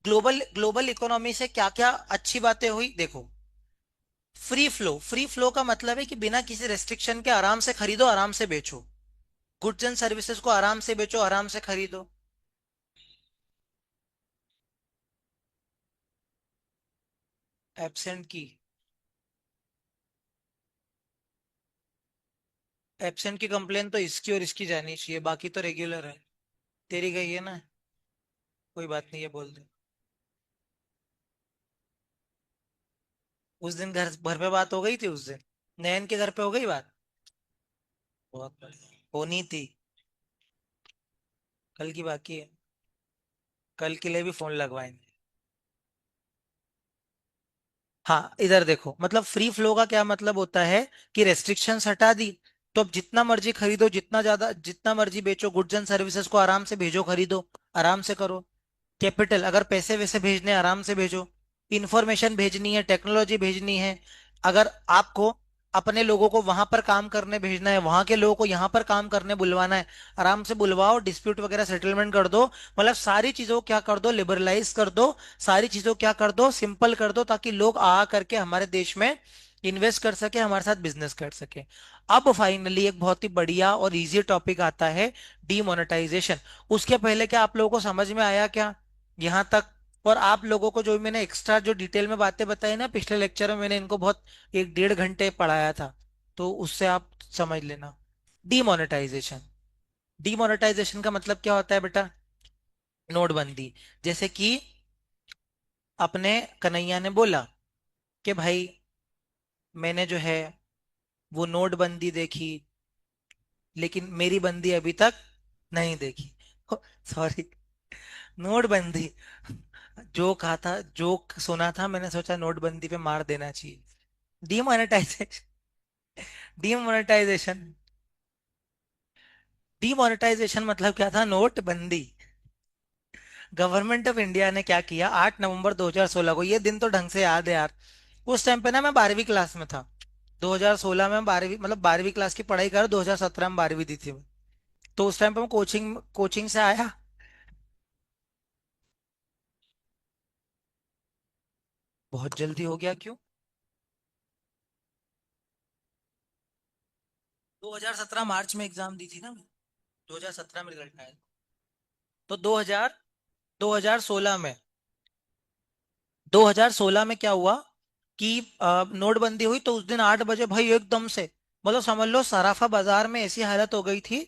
Speaker 1: ग्लोबल ग्लोबल इकोनॉमी से क्या क्या अच्छी बातें हुई देखो। फ्री फ्लो, फ्री फ्लो का मतलब है कि बिना किसी रेस्ट्रिक्शन के आराम से खरीदो, आराम से बेचो। गुड्स एंड सर्विसेज को आराम से बेचो, आराम से खरीदो। एब्सेंट की, एब्सेंट की कंप्लेन तो इसकी और इसकी जानी चाहिए, बाकी तो रेगुलर है। तेरी गई है ना, कोई बात नहीं है, बोल दे। उस दिन घर पे बात हो गई थी उस दिन, नयन के घर पे हो गई बात। बहुत बढ़िया। होनी थी। कल की बाकी है, कल के लिए भी फोन लगवाएंगे। हाँ इधर देखो, मतलब फ्री फ्लो का क्या मतलब होता है कि रेस्ट्रिक्शंस हटा दी, तो अब जितना मर्जी खरीदो, जितना ज्यादा, जितना मर्जी बेचो, गुड्स एंड सर्विसेज को आराम से भेजो, खरीदो, आराम से करो। कैपिटल, अगर पैसे वैसे भेजने हैं, आराम से भेजो। इंफॉर्मेशन भेजनी है, टेक्नोलॉजी भेजनी है, अगर आपको अपने लोगों को वहां पर काम करने भेजना है, वहां के लोगों को यहाँ पर काम करने बुलवाना है, आराम से बुलवाओ, डिस्प्यूट वगैरह सेटलमेंट कर दो। मतलब सारी चीजों को क्या कर दो, लिबरलाइज कर दो, सारी चीजों को क्या कर दो, सिंपल कर दो, ताकि लोग आ करके हमारे देश में इन्वेस्ट कर सके, हमारे साथ बिजनेस कर सके। अब फाइनली एक बहुत ही बढ़िया और इजी टॉपिक आता है, डीमोनेटाइजेशन। उसके पहले क्या आप लोगों को समझ में आया क्या यहाँ तक? और आप लोगों को जो मैंने एक्स्ट्रा जो डिटेल में बातें बताई ना पिछले लेक्चर में, मैंने इनको बहुत 1-1.5 घंटे पढ़ाया था, तो उससे आप समझ लेना। डीमोनेटाइजेशन, डीमोनेटाइजेशन का मतलब क्या होता है बेटा? नोटबंदी। जैसे कि अपने कन्हैया ने बोला कि भाई मैंने जो है वो नोटबंदी देखी, लेकिन मेरी बंदी अभी तक नहीं देखी। सॉरी, नोटबंदी। जो कहा था, जो सुना था, मैंने सोचा नोटबंदी पे मार देना चाहिए। डीमोनेटाइजेशन, डीमोनेटाइजेशन, डीमोनेटाइजेशन मतलब क्या था? नोटबंदी। गवर्नमेंट ऑफ इंडिया ने क्या किया, 8 नवंबर 2016 को, ये दिन तो ढंग से याद है यार। उस टाइम पे ना मैं 12वीं क्लास में था। 2016 में 12वीं, मतलब 12वीं क्लास की पढ़ाई कर, 2017 में 12वीं दी थी मैं। तो उस टाइम पे मैं कोचिंग कोचिंग से आया। बहुत जल्दी हो गया क्यों? 2017 मार्च में एग्जाम दी थी ना मैं। 2017 में रिजल्ट आया। तो 2016 में, 2016 में क्या हुआ कि नोटबंदी हुई, तो उस दिन 8 बजे भाई एकदम से, मतलब समझ लो सराफा बाजार में ऐसी हालत हो गई थी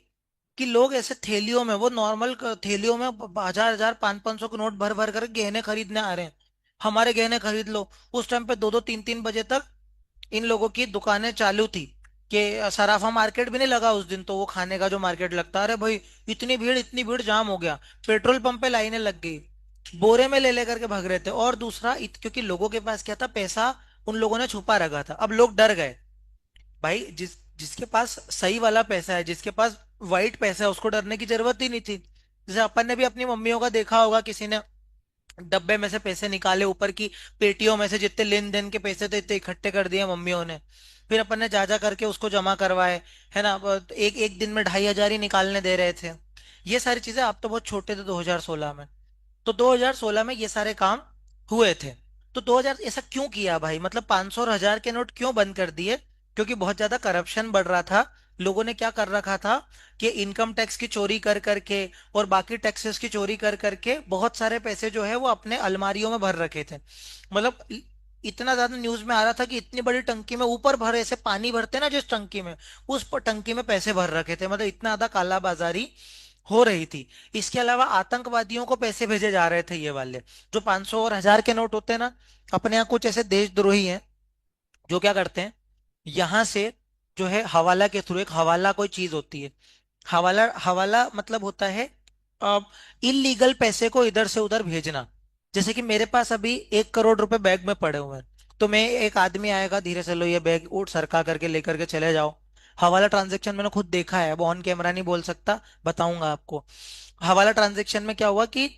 Speaker 1: कि लोग ऐसे थैलियों में, वो नॉर्मल थैलियों में 1000 1000 500 500 के नोट भर भर कर गहने खरीदने आ रहे हैं। हमारे गहने खरीद लो। उस टाइम पे 2-2 3-3 बजे तक इन लोगों की दुकानें चालू थी। कि सराफा मार्केट भी नहीं लगा उस दिन, तो वो खाने का जो मार्केट लगता है, अरे भाई इतनी भीड़, इतनी भीड़, जाम हो गया। पेट्रोल पंप पे लाइनें लग गई, बोरे में ले लेकर के भाग रहे थे। और दूसरा क्योंकि लोगों के पास क्या था, पैसा उन लोगों ने छुपा रखा था, अब लोग डर गए। भाई जिसके पास सही वाला पैसा है, जिसके पास वाइट पैसा है, उसको डरने की जरूरत ही नहीं थी। जैसे अपन ने भी अपनी मम्मियों का देखा होगा, किसी ने डब्बे में से पैसे निकाले, ऊपर की पेटियों में से जितने लेन देन के पैसे थे इतने इकट्ठे कर दिए मम्मियों ने। फिर अपन ने जा जा करके उसको जमा करवाए, है ना? एक एक दिन में 2500 ही निकालने दे रहे थे। ये सारी चीजें, आप तो बहुत छोटे थे 2016 में। तो 2016 में ये सारे काम हुए थे। तो 2000 ऐसा क्यों किया भाई, मतलब 500 और 1000 के नोट क्यों बंद कर दिए? क्योंकि बहुत ज्यादा करप्शन बढ़ रहा था। लोगों ने क्या कर रखा था कि इनकम टैक्स की चोरी कर करके और बाकी टैक्सेस की चोरी कर करके बहुत सारे पैसे जो है वो अपने अलमारियों में भर रखे थे। मतलब इतना ज्यादा न्यूज में आ रहा था कि इतनी बड़ी टंकी में ऊपर भरे, ऐसे पानी भरते ना जिस टंकी में, उस पर टंकी में पैसे भर रखे थे। मतलब इतना ज्यादा कालाबाजारी हो रही थी। इसके अलावा आतंकवादियों को पैसे भेजे जा रहे थे ये वाले, जो 500 और 1000 के नोट होते हैं ना। अपने यहाँ कुछ ऐसे देशद्रोही हैं जो क्या करते हैं, यहाँ से जो है हवाला के थ्रू, एक हवाला कोई चीज होती है, हवाला, हवाला मतलब होता है इलीगल पैसे को इधर से उधर भेजना। जैसे कि मेरे पास अभी 1 करोड़ रुपए बैग में पड़े हुए हैं, तो मैं, एक आदमी आएगा, धीरे से लो ये बैग, उठ सरका करके लेकर के चले जाओ। हवाला ट्रांजैक्शन मैंने खुद देखा है, वो ऑन कैमरा नहीं बोल सकता, बताऊंगा आपको। हवाला ट्रांजैक्शन में क्या हुआ कि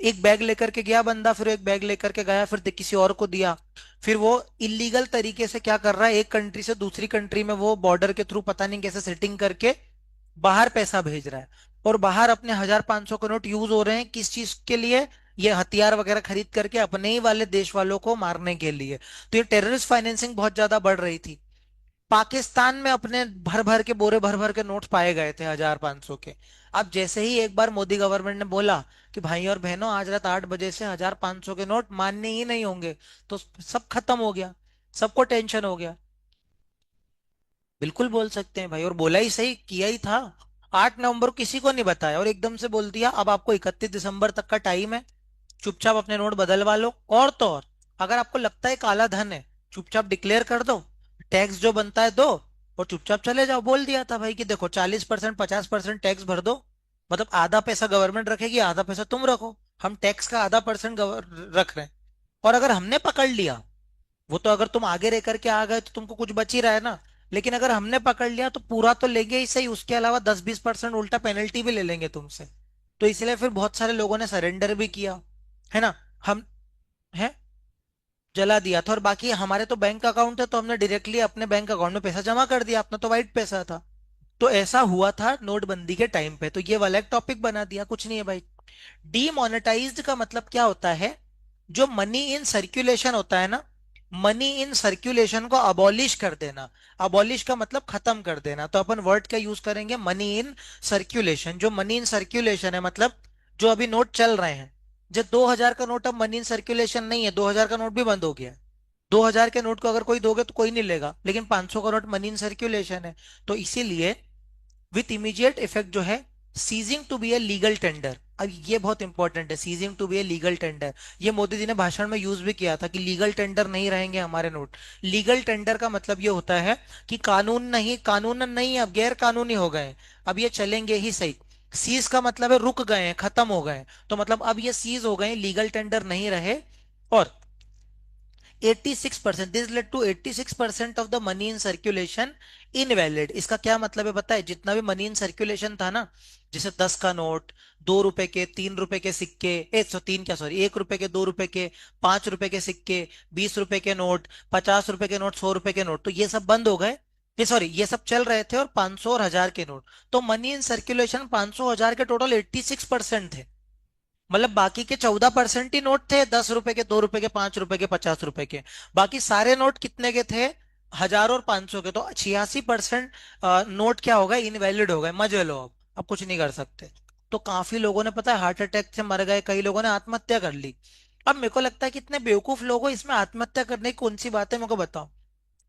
Speaker 1: एक बैग लेकर के गया बंदा, फिर एक बैग लेकर के गया, फिर किसी और को दिया। फिर वो इलीगल तरीके से क्या कर रहा है, एक कंट्री से दूसरी कंट्री में वो बॉर्डर के थ्रू पता नहीं कैसे सेटिंग करके बाहर पैसा भेज रहा है। और बाहर अपने 1000 500 के नोट यूज हो रहे हैं किस चीज के लिए? ये हथियार वगैरह खरीद करके अपने ही वाले देश वालों को मारने के लिए। तो ये टेररिस्ट फाइनेंसिंग बहुत ज्यादा बढ़ रही थी। पाकिस्तान में अपने भर भर के बोरे, भर भर के नोट्स पाए गए थे 1000 500 के। अब जैसे ही एक बार मोदी गवर्नमेंट ने बोला कि भाई और बहनों आज रात 8 बजे से 1000 500 के नोट मान्य ही नहीं होंगे, तो सब खत्म हो गया। सबको टेंशन हो गया। बिल्कुल बोल सकते हैं भाई, और बोला ही सही, किया ही था। 8 नवंबर को किसी को नहीं बताया और एकदम से बोल दिया अब आपको 31 दिसंबर तक का टाइम है, चुपचाप अपने नोट बदलवा लो। और तो और, अगर आपको लगता है काला धन है, चुपचाप डिक्लेयर कर दो, टैक्स जो बनता है दो, और चुपचाप चले जाओ। बोल दिया था भाई कि देखो 40% 50% टैक्स भर दो, मतलब आधा पैसा गवर्नमेंट रखेगी, आधा पैसा तुम रखो। हम टैक्स का आधा परसेंट रख रहे हैं। और अगर हमने पकड़ लिया, वो तो अगर तुम आगे रह करके आ गए तो तुमको कुछ बच ही रहा है ना। लेकिन अगर हमने पकड़ लिया तो पूरा तो लेंगे ही सही, उसके अलावा 10-20% उल्टा पेनल्टी भी ले लेंगे तुमसे। तो इसलिए फिर बहुत सारे लोगों ने सरेंडर भी किया, है ना? हम है, जला दिया था। और बाकी हमारे तो बैंक अकाउंट है, तो हमने डायरेक्टली अपने बैंक अकाउंट में पैसा जमा कर दिया, अपना तो वाइट पैसा था। तो ऐसा हुआ था नोटबंदी के टाइम पे, तो ये वाला एक टॉपिक बना दिया, कुछ नहीं है भाई। डीमोनेटाइज्ड का मतलब क्या होता है? जो मनी इन सर्कुलेशन होता है ना, मनी इन सर्कुलेशन को अबॉलिश कर देना। अबॉलिश का मतलब खत्म कर देना, तो अपन वर्ड का यूज करेंगे मनी इन सर्कुलेशन। जो मनी इन सर्कुलेशन है मतलब जो अभी नोट चल रहे हैं, जो 2000 का नोट अब मनी इन सर्कुलेशन नहीं है, 2000 का नोट भी बंद हो गया है। 2000 के नोट को अगर कोई दोगे तो कोई नहीं लेगा, लेकिन 500 का नोट मनी इन सर्कुलेशन है। तो इसीलिए विथ इमीडिएट इफेक्ट जो है, ceasing to be a legal tender. अब ये बहुत इंपॉर्टेंट है, ceasing to be a legal tender. ये मोदी जी ने भाषण में यूज भी किया था कि लीगल टेंडर नहीं रहेंगे हमारे नोट। लीगल टेंडर का मतलब ये होता है कि कानून नहीं, कानूनन नहीं, अब गैर कानूनी हो गए, अब ये चलेंगे ही सही। सीज का मतलब है रुक गए हैं, खत्म हो गए हैं। तो मतलब अब ये सीज हो गए, लीगल टेंडर नहीं रहे। और 86%, this led to 86% of the money in circulation invalid. इसका क्या मतलब है पता है? जितना भी मनी इन सर्कुलेशन था ना, जैसे 10 का नोट, 2 रुपए के, 3 रुपए के सिक्के, 103 क्या सॉरी, 1 रुपए के, 2 रुपए के, 5 रुपए के सिक्के, 20 रुपए के नोट, 50 रुपए के नोट, 100 रुपए के नोट, तो ये सब बंद हो गए। ये सॉरी, ये सब चल रहे थे, और 500 और 1000 के नोट। तो मनी इन सर्कुलेशन 500 1000 के टोटल 86% थे। मतलब बाकी के 14% ही नोट थे, 10 रुपए के, 2 रुपए के, 5 रुपए के, 50 रुपए के। बाकी सारे नोट कितने के थे? 1000 और 500 के। तो 86% नोट क्या हो गए? इनवैलिड हो गए। मजे लो, अब कुछ नहीं कर सकते। तो काफी लोगों ने, पता है, हार्ट अटैक से मर गए, कई लोगों ने आत्महत्या कर ली। अब मेरे को लगता है कि इतने बेवकूफ लोग हो, इसमें आत्महत्या करने की कौन सी बात है? मेरे को बताओ।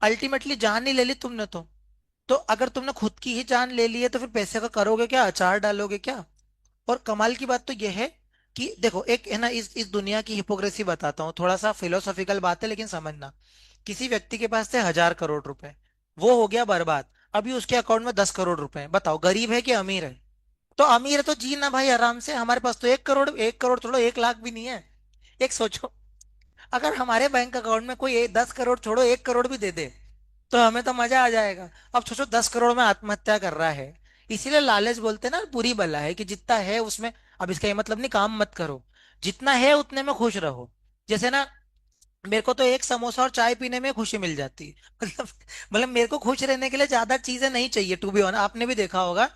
Speaker 1: अल्टीमेटली जान ही ले ली तुमने तो अगर तुमने खुद की ही जान ले ली है तो फिर पैसे का करोगे क्या? अचार डालोगे क्या? और कमाल की बात तो यह है कि देखो, एक है ना, इस दुनिया की हिपोक्रेसी बताता हूँ, थोड़ा सा फिलोसॉफिकल बात है लेकिन समझना। किसी व्यक्ति के पास थे 1000 करोड़ रुपए, वो हो गया बर्बाद। अभी उसके अकाउंट में 10 करोड़ रुपए हैं। बताओ गरीब है कि अमीर है? तो अमीर है तो जी ना भाई आराम से। हमारे पास तो 1 करोड़, 1 करोड़ छोड़ो, 1 लाख भी नहीं है। एक सोचो, अगर हमारे बैंक अकाउंट में कोई 10 करोड़ छोड़ो, 1 करोड़ भी दे दे, तो हमें तो मजा आ जाएगा। अब सोचो 10 करोड़ में आत्महत्या कर रहा है। इसीलिए लालच बोलते हैं ना, बुरी बला है, कि जितना है उसमें। अब इसका ये मतलब नहीं काम मत करो, जितना है उतने में खुश रहो। जैसे ना, मेरे को तो एक समोसा और चाय पीने में खुशी मिल जाती है। मतलब मेरे को खुश रहने के लिए ज्यादा चीजें नहीं चाहिए, टू बी ऑन। आपने भी देखा होगा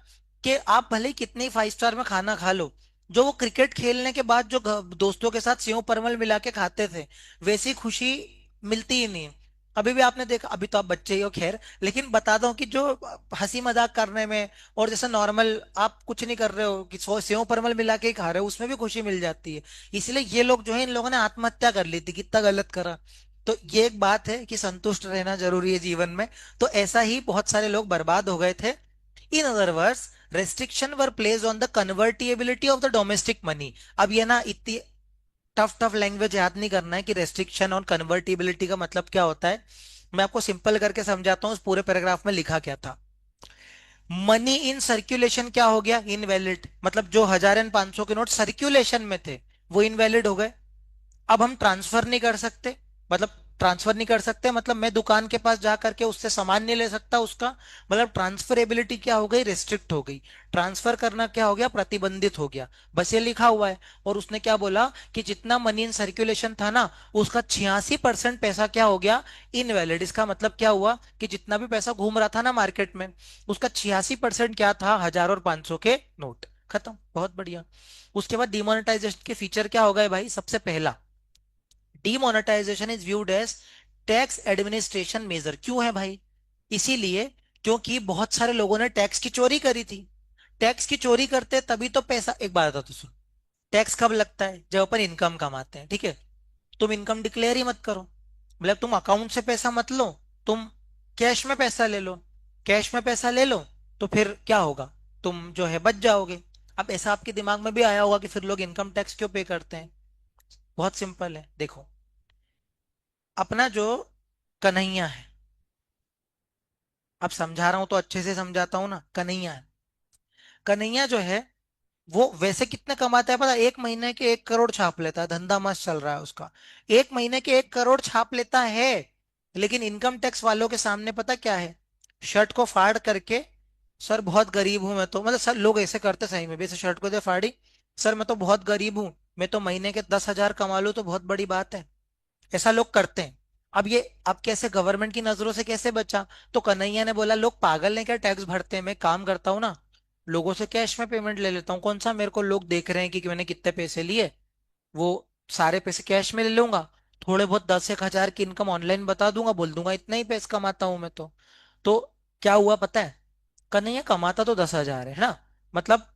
Speaker 1: कि आप भले ही कितने 5 स्टार में खाना खा लो, जो वो क्रिकेट खेलने के बाद जो दोस्तों के साथ सेव परमल मिला के खाते थे, वैसी खुशी मिलती ही नहीं है। अभी भी आपने देखा, अभी तो आप बच्चे ही हो खैर, लेकिन बता दो कि जो हंसी मजाक करने में, और जैसे नॉर्मल आप कुछ नहीं कर रहे हो कि सेव परमल मिला के ही खा रहे हो, उसमें भी खुशी मिल जाती है। इसलिए ये लोग जो है, इन लोगों ने आत्महत्या कर ली थी, कितना गलत करा। तो ये एक बात है कि संतुष्ट रहना जरूरी है जीवन में। तो ऐसा ही बहुत सारे लोग बर्बाद हो गए थे। In other words, restriction were placed on the convertibility of the domestic money. अब ये ना इतनी टफ टफ लैंग्वेज याद नहीं करना है कि रेस्ट्रिक्शन और कन्वर्टिबिलिटी का मतलब क्या होता है। मैं आपको सिंपल करके समझाता हूँ, उस पूरे पैराग्राफ में लिखा क्या था। मनी इन सर्कुलेशन क्या हो गया? इनवैलिड। मतलब जो 1000 एंड 500 के नोट सर्कुलेशन में थे, वो इनवैलिड हो गए। अब हम ट्रांसफर नहीं कर सकते। मतलब ट्रांसफर नहीं कर सकते मतलब मैं दुकान के पास जा करके उससे सामान नहीं ले सकता उसका। मतलब ट्रांसफरेबिलिटी क्या हो गई? रिस्ट्रिक्ट हो गई। ट्रांसफर करना क्या हो गया? प्रतिबंधित हो गया। बस ये लिखा हुआ है। और उसने क्या बोला कि जितना मनी इन सर्कुलेशन था ना, उसका 86% पैसा क्या हो गया? इनवैलिड। इसका मतलब क्या हुआ कि जितना भी पैसा घूम रहा था ना मार्केट में, उसका 86% क्या था? 1000 और 500 के नोट। खत्म। बहुत बढ़िया। उसके बाद डिमोनेटाइजेशन के फीचर क्या हो गए भाई? सबसे पहला, demonetization is viewed as tax administration measure. क्यों है भाई? इसीलिए क्योंकि बहुत सारे लोगों ने टैक्स की चोरी करी थी। टैक्स की चोरी करते तभी तो पैसा, एक बात आता तो सुन, टैक्स कब लगता है? जब अपन इनकम कमाते हैं, ठीक है? तुम इनकम डिक्लेयर ही मत करो, मतलब तुम अकाउंट से पैसा मत लो, तुम कैश में पैसा ले लो। कैश में पैसा ले लो तो फिर क्या होगा? तुम जो है बच जाओगे। अब ऐसा आपके दिमाग में भी आया होगा कि फिर लोग इनकम टैक्स क्यों पे करते हैं। बहुत सिंपल है, देखो। अपना जो कन्हैया है, अब समझा रहा हूं तो अच्छे से समझाता हूं ना। कन्हैया है, कन्हैया जो है, वो वैसे कितने कमाता है पता है? 1 महीने के 1 करोड़ छाप लेता है, धंधा मस्त चल रहा है उसका। 1 महीने के 1 करोड़ छाप लेता है, लेकिन इनकम टैक्स वालों के सामने पता क्या है? शर्ट को फाड़ करके, सर बहुत गरीब हूं मैं तो, मतलब सर लोग ऐसे करते सही में भी, ऐसे शर्ट को दे फाड़ी, सर मैं तो बहुत गरीब हूं, मैं तो महीने के 10,000 कमा लूं तो बहुत बड़ी बात है। ऐसा लोग करते हैं। अब ये, अब कैसे गवर्नमेंट की नजरों से कैसे बचा? तो कन्हैया ने बोला लोग पागल हैं क्या टैक्स भरते हैं? मैं काम करता हूँ ना, लोगों से कैश में पेमेंट ले लेता हूँ। कौन सा मेरे को लोग देख रहे हैं कि मैंने कितने पैसे लिए, वो सारे पैसे कैश में ले लूंगा। थोड़े बहुत 10 1 हजार की इनकम ऑनलाइन बता दूंगा, बोल दूंगा इतना ही पैसे कमाता हूं मैं तो क्या हुआ पता है, कन्हैया कमाता तो 10 हजार है ना, मतलब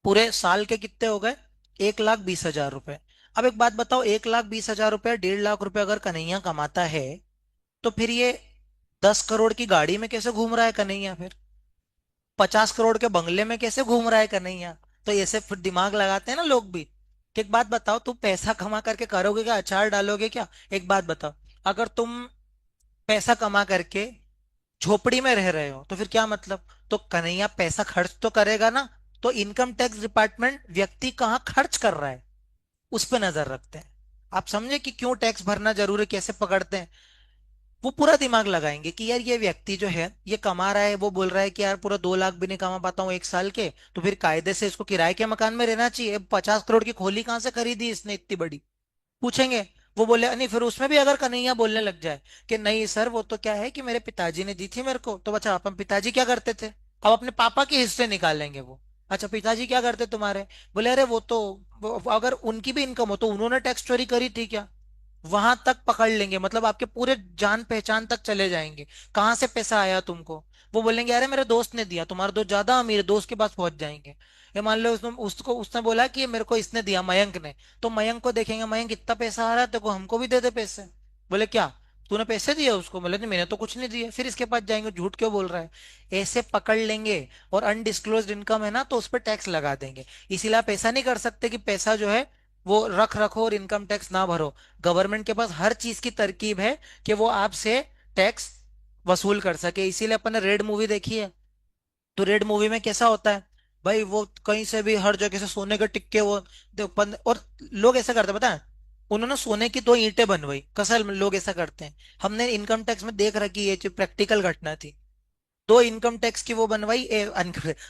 Speaker 1: पूरे साल के कितने हो गए, 1,20,000 रुपए। अब एक बात बताओ, 1,20,000 रुपए, 1.5 लाख रुपए अगर कन्हैया कमाता है, तो फिर ये 10 करोड़ की गाड़ी में कैसे घूम रहा है कन्हैया, फिर 50 करोड़ के बंगले में कैसे घूम रहा है कन्हैया। तो ऐसे फिर दिमाग लगाते हैं ना लोग भी कि एक बात बताओ, तुम पैसा कमा करके करोगे क्या, अचार डालोगे क्या। एक बात बताओ, अगर तुम पैसा कमा करके झोपड़ी में रह रहे हो तो फिर क्या मतलब, तो कन्हैया पैसा खर्च तो करेगा ना। तो इनकम टैक्स डिपार्टमेंट व्यक्ति कहाँ खर्च कर रहा है, उस पर नजर रखते हैं। आप समझे कि क्यों टैक्स भरना जरूरी, कैसे पकड़ते हैं। वो पूरा दिमाग लगाएंगे कि यार ये व्यक्ति जो है ये कमा रहा है, वो बोल रहा है कि यार पूरा 2 लाख भी नहीं कमा पाता हूँ 1 साल के, तो फिर कायदे से इसको किराए के मकान में रहना चाहिए। 50 करोड़ की खोली कहाँ से खरीदी इसने इतनी बड़ी, पूछेंगे। वो बोले नहीं, फिर उसमें भी अगर कन्हैया बोलने लग जाए कि नहीं सर वो तो क्या है कि मेरे पिताजी ने दी थी मेरे को, तो बच्चा अपन पिताजी क्या करते थे, अब अपने पापा के हिस्से निकालेंगे वो। अच्छा पिताजी क्या करते तुम्हारे, बोले अरे वो तो वो अगर उनकी भी इनकम हो तो उन्होंने टैक्स चोरी करी थी क्या। वहां तक पकड़ लेंगे, मतलब आपके पूरे जान पहचान तक चले जाएंगे, कहाँ से पैसा आया तुमको। वो बोलेंगे अरे मेरे दोस्त ने दिया, तुम्हारा दोस्त ज्यादा अमीर है, दोस्त के पास पहुंच जाएंगे। ये मान लो उसने बोला कि ये मेरे को इसने दिया, मयंक ने। तो मयंक को देखेंगे, मयंक इतना पैसा आ रहा है तो हमको भी दे दे पैसे। बोले क्या, तूने पैसे दिए उसको, बोले नहीं मैंने तो कुछ नहीं दिया, फिर इसके पास जाएंगे, झूठ क्यों बोल रहा है। ऐसे पकड़ लेंगे। और अनडिस्क्लोज्ड इनकम है ना तो उस पर टैक्स लगा देंगे। इसीलिए आप ऐसा नहीं कर सकते कि पैसा जो है वो रख रखो और इनकम टैक्स ना भरो। गवर्नमेंट के पास हर चीज की तरकीब है कि वो आपसे टैक्स वसूल कर सके। इसीलिए अपन ने रेड मूवी देखी है, तो रेड मूवी में कैसा होता है भाई, वो कहीं से भी हर जगह से सोने के टिक्के वो और लोग ऐसा करते हैं, पता है, उन्होंने सोने की 2 ईंटें बनवाई, कसल में लोग ऐसा करते हैं। हमने इनकम टैक्स में देख रखी, ये जो प्रैक्टिकल घटना थी। 2 इनकम टैक्स की वो बनवाई,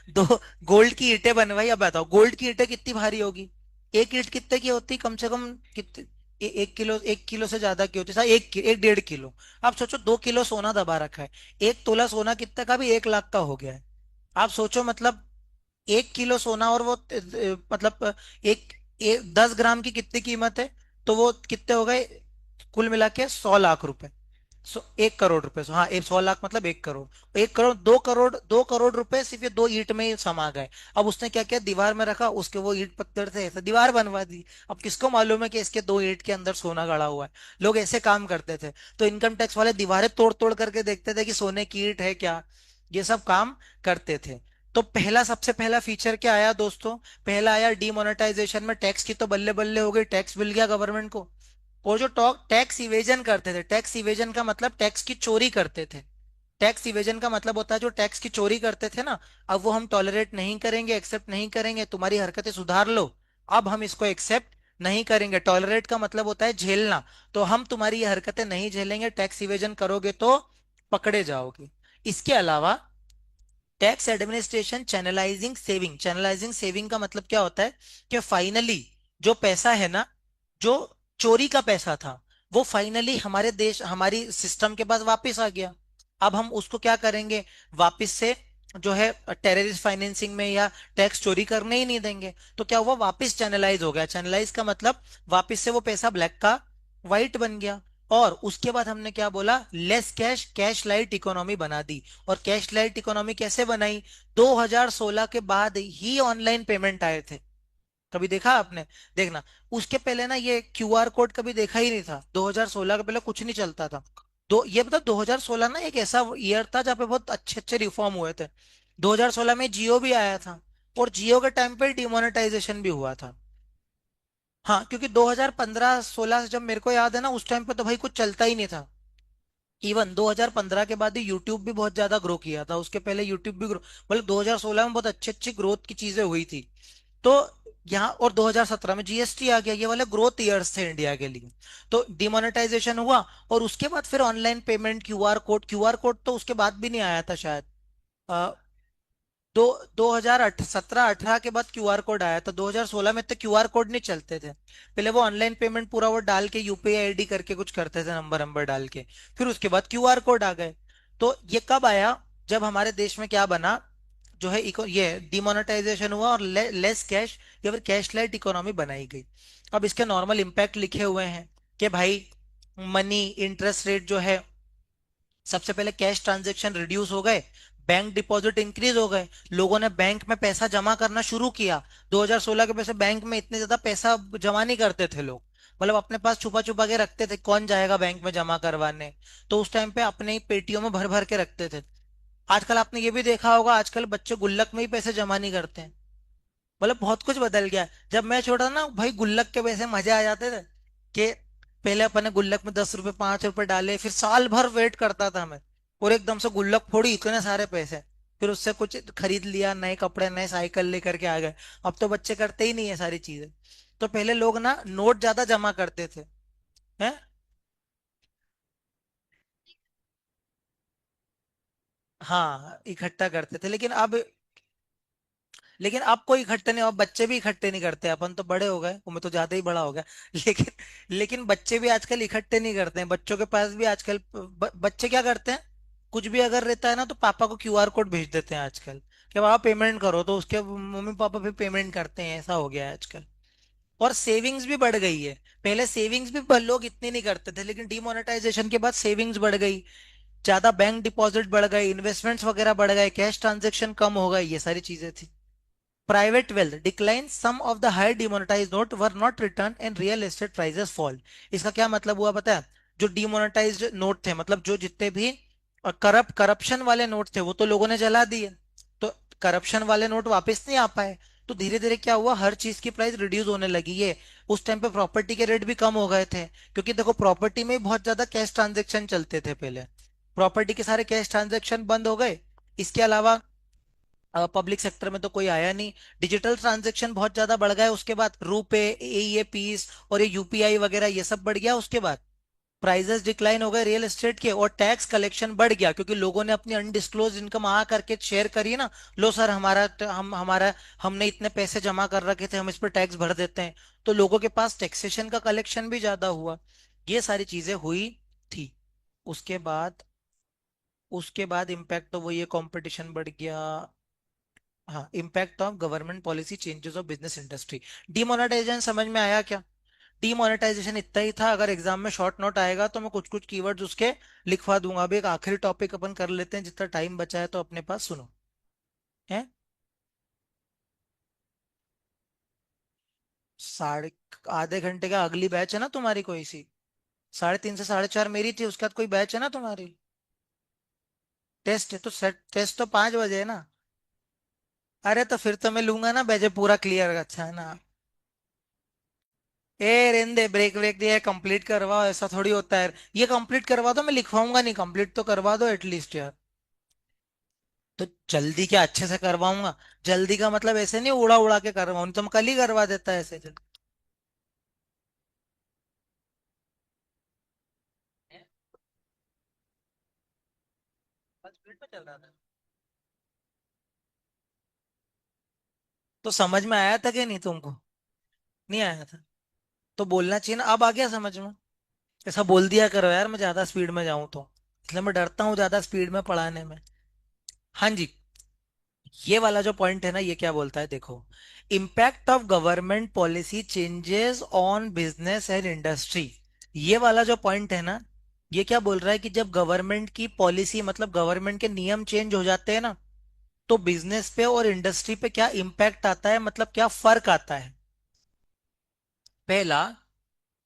Speaker 1: दो गोल्ड की ईंटें बनवाई। अब बताओ गोल्ड की ईंटें कितनी भारी होगी, एक ईंट कितने की होती, कम से कम कितने, 1 किलो, 1 किलो से ज्यादा की होती है, 1 1.5 किलो। आप सोचो 2 किलो सोना दबा रखा है, 1 तोला सोना कितने का, भी 1 लाख का हो गया है। आप सोचो मतलब 1 किलो सोना, और वो मतलब एक 10 ग्राम की कितनी कीमत है, तो वो कितने हो गए, कुल मिला के 100 लाख रुपए। 1 करोड़ रुपए, हाँ 100 लाख मतलब 1 करोड़, 1 करोड़, 2 करोड़, 2 करोड़ रुपए सिर्फ ये 2 ईंट में ही समा गए। अब उसने क्या किया, दीवार में रखा, उसके वो ईंट पत्थर से ऐसे दीवार बनवा दी। अब किसको मालूम है कि इसके 2 ईंट के अंदर सोना गड़ा हुआ है। लोग ऐसे काम करते थे। तो इनकम टैक्स वाले दीवारें तोड़ तोड़ करके देखते थे कि सोने की ईंट है क्या, ये सब काम करते थे। तो पहला, सबसे पहला फीचर क्या आया दोस्तों, पहला आया डीमोनेटाइजेशन में टैक्स की तो बल्ले बल्ले हो गई, टैक्स मिल गया गवर्नमेंट को। और जो टैक्स इवेजन करते थे, टैक्स इवेजन का मतलब टैक्स की चोरी करते थे। टैक्स इवेजन का मतलब होता है जो टैक्स की चोरी करते थे ना, अब वो हम टॉलरेट नहीं करेंगे, एक्सेप्ट नहीं करेंगे, तुम्हारी हरकतें सुधार लो, अब हम इसको एक्सेप्ट नहीं करेंगे। टॉलरेट का मतलब होता है झेलना, तो हम तुम्हारी ये हरकतें नहीं झेलेंगे, टैक्स इवेजन करोगे तो पकड़े जाओगे। इसके अलावा tax administration channelising saving, channelising saving का मतलब क्या होता है कि फाइनली जो पैसा है ना, जो चोरी का पैसा था, वो फाइनली हमारे देश, हमारी सिस्टम के पास वापस आ गया। अब हम उसको क्या करेंगे, वापस से जो है टेररिस्ट फाइनेंसिंग में या टैक्स चोरी करने ही नहीं देंगे। तो क्या हुआ, वापस चैनलाइज हो गया। चैनलाइज का मतलब वापस से वो पैसा ब्लैक का व्हाइट बन गया। और उसके बाद हमने क्या बोला, less cash, cash light economy बना दी। और कैश लाइट इकोनॉमी कैसे बनाई, 2016 के बाद ही ऑनलाइन पेमेंट आए थे। कभी देखा आपने, देखना, उसके पहले ना ये क्यूआर कोड कभी देखा ही नहीं था, 2016 के पहले कुछ नहीं चलता था। ये बता, 2016 ना एक ऐसा ईयर था जहाँ पे बहुत अच्छे अच्छे रिफॉर्म हुए थे। 2016 में जियो भी आया था, और जियो के टाइम पे डिमोनेटाइजेशन भी हुआ था। हाँ, क्योंकि 2015-16 से जब मेरे को याद है ना, उस टाइम पे तो भाई कुछ चलता ही नहीं था। इवन 2015 के बाद ही यूट्यूब भी बहुत ज्यादा ग्रो किया था, उसके पहले यूट्यूब भी ग्रो, मतलब 2016 में बहुत अच्छी अच्छी ग्रोथ की चीजें हुई थी। तो यहाँ, और 2017 में जीएसटी आ गया, ये वाले ग्रोथ ईयर्स थे इंडिया के लिए। तो डिमोनेटाइजेशन हुआ, और उसके बाद फिर ऑनलाइन पेमेंट, क्यूआर कोड तो उसके बाद भी नहीं आया था शायद। दो 2017-18 के बाद क्यूआर कोड आया था, 2016 में तो क्यूआर कोड नहीं चलते थे। पहले वो ऑनलाइन पेमेंट पूरा वो डाल के यूपीआई आईडी करके कुछ करते थे, नंबर नंबर डाल के, फिर उसके बाद क्यूआर कोड आ गए। तो ये कब आया, जब हमारे देश में क्या बना, जो है ये डिमोनेटाइजेशन हुआ और लेस कैश या फिर कैश लाइट इकोनॉमी बनाई गई। अब इसके नॉर्मल इम्पैक्ट लिखे हुए हैं कि भाई मनी इंटरेस्ट रेट जो है, सबसे पहले कैश ट्रांजैक्शन रिड्यूस हो गए, बैंक डिपॉजिट इंक्रीज हो गए, लोगों ने बैंक में पैसा जमा करना शुरू किया। 2016 के पैसे बैंक में इतने ज्यादा पैसा जमा नहीं करते थे लोग, मतलब अपने पास छुपा छुपा के रखते थे, कौन जाएगा बैंक में जमा करवाने। तो उस टाइम पे अपने ही पेटियों में भर भर के रखते थे। आजकल आपने ये भी देखा होगा, आजकल बच्चे गुल्लक में ही पैसे जमा नहीं करते हैं। मतलब बहुत कुछ बदल गया है। जब मैं छोटा था ना भाई, गुल्लक के पैसे मजे आ जाते थे कि पहले अपन ने गुल्लक में 10 रुपए 5 रुपए डाले, फिर साल भर वेट करता था मैं, और एकदम से गुल्लक फोड़ी, इतने सारे पैसे, फिर उससे कुछ खरीद लिया, नए कपड़े नए साइकिल लेकर के आ गए। अब तो बच्चे करते ही नहीं है सारी चीजें। तो पहले लोग ना नोट ज्यादा जमा करते थे। हैं? हाँ, इकट्ठा करते थे, लेकिन अब कोई इकट्ठे नहीं, अब बच्चे भी इकट्ठे नहीं करते, अपन तो बड़े हो गए, मैं तो ज्यादा ही बड़ा हो गया। लेकिन लेकिन बच्चे भी आजकल इकट्ठे नहीं करते हैं, बच्चों के पास भी आजकल बच्चे क्या करते हैं, कुछ भी अगर रहता है ना तो पापा को क्यूआर कोड भेज देते हैं आजकल, कि पापा पेमेंट करो, तो उसके मम्मी पापा भी पेमेंट करते हैं, ऐसा हो गया है आजकल। और सेविंग्स भी बढ़ गई है। पहले सेविंग्स भी लोग इतनी नहीं करते थे, लेकिन डिमोनेटाइजेशन के बाद सेविंग्स बढ़ गई, ज्यादा बैंक डिपॉजिट बढ़ गए, इन्वेस्टमेंट्स वगैरह बढ़ गए, कैश ट्रांजेक्शन कम हो गए, ये सारी चीजें थी। Private wealth decline, some of the high demonetized note were not returned and real estate prices fall। इसका क्या मतलब हुआ पता है? जो डिमोनेटाइज्ड नोट थे, मतलब जो जितने भी करप्शन वाले नोट थे, वो तो लोगों ने जला दिए। तो करप्शन वाले नोट वापस नहीं आ पाए। तो धीरे धीरे क्या हुआ, हर चीज की प्राइस रिड्यूस होने लगी है। उस टाइम पे प्रॉपर्टी के रेट भी कम हो गए थे, क्योंकि देखो प्रॉपर्टी में बहुत ज्यादा कैश ट्रांजेक्शन चलते थे पहले। प्रॉपर्टी के सारे कैश ट्रांजेक्शन बंद हो गए। इसके अलावा पब्लिक सेक्टर में तो कोई आया नहीं। डिजिटल ट्रांजैक्शन बहुत ज्यादा बढ़ गए, उसके बाद रुपे, एईएपीस और ये यूपीआई वगैरह ये सब बढ़ गया। उसके बाद प्राइजेस डिक्लाइन हो गए रियल एस्टेट के, और टैक्स कलेक्शन बढ़ गया, क्योंकि लोगों ने अपनी अनडिस्क्लोज इनकम आ करके शेयर करी ना। लो सर, हमारा हमने इतने पैसे जमा कर रखे थे, हम इस पर टैक्स भर देते हैं। तो लोगों के पास टैक्सेशन का कलेक्शन भी ज्यादा हुआ। ये सारी चीजें हुई थी। उसके बाद उसके बाद इम्पैक्ट तो वो ये कंपटीशन बढ़ गया। हाँ, impact of government policy changes of business industry. Demonetisation समझ में आया क्या? डिमोनेटाइजेशन इतना ही था, अगर एग्जाम में शॉर्ट नोट आएगा तो मैं कुछ कुछ कीवर्ड्स उसके लिखवा दूंगा। अभी एक आखिरी टॉपिक अपन कर लेते हैं, जितना टाइम बचा है तो अपने पास, सुनो। है? साढ़े आधे घंटे का अगली बैच है ना तुम्हारी कोई सी? 3:30 से 4:30 मेरी थी, उसके बाद कोई बैच है ना तुम्हारी? टेस्ट है तो सेट, टेस्ट तो 5 बजे है ना? अरे तो फिर तो मैं लूंगा ना बैच पूरा क्लियर, अच्छा है ना? ए रेंदे, ब्रेक ब्रेक दिया है, कंप्लीट करवाओ, ऐसा थोड़ी होता है। ये कंप्लीट करवा दो, मैं लिखवाऊंगा नहीं, कंप्लीट तो करवा दो एटलीस्ट यार। तो जल्दी क्या, अच्छे से करवाऊंगा। जल्दी का मतलब ऐसे नहीं उड़ा उड़ा के करवाऊं, तो मैं कल ही करवा देता है ऐसे। स्पीड पे चल रहा था। तो समझ में आया था कि नहीं तुमको? नहीं आया था? तो बोलना चाहिए ना, अब आ गया समझ में? ऐसा बोल दिया करो यार, मैं ज्यादा स्पीड में जाऊं तो, इसलिए मैं डरता हूँ ज्यादा स्पीड में पढ़ाने में। हाँ जी। ये वाला जो पॉइंट है ना, ये क्या बोलता है देखो, impact of government policy changes on business and industry. ये वाला जो पॉइंट है ना, ये क्या बोल रहा है कि जब गवर्नमेंट की पॉलिसी, मतलब गवर्नमेंट के नियम चेंज हो जाते हैं ना, तो बिजनेस पे और इंडस्ट्री पे क्या इम्पैक्ट आता है, मतलब क्या फर्क आता है। पहला,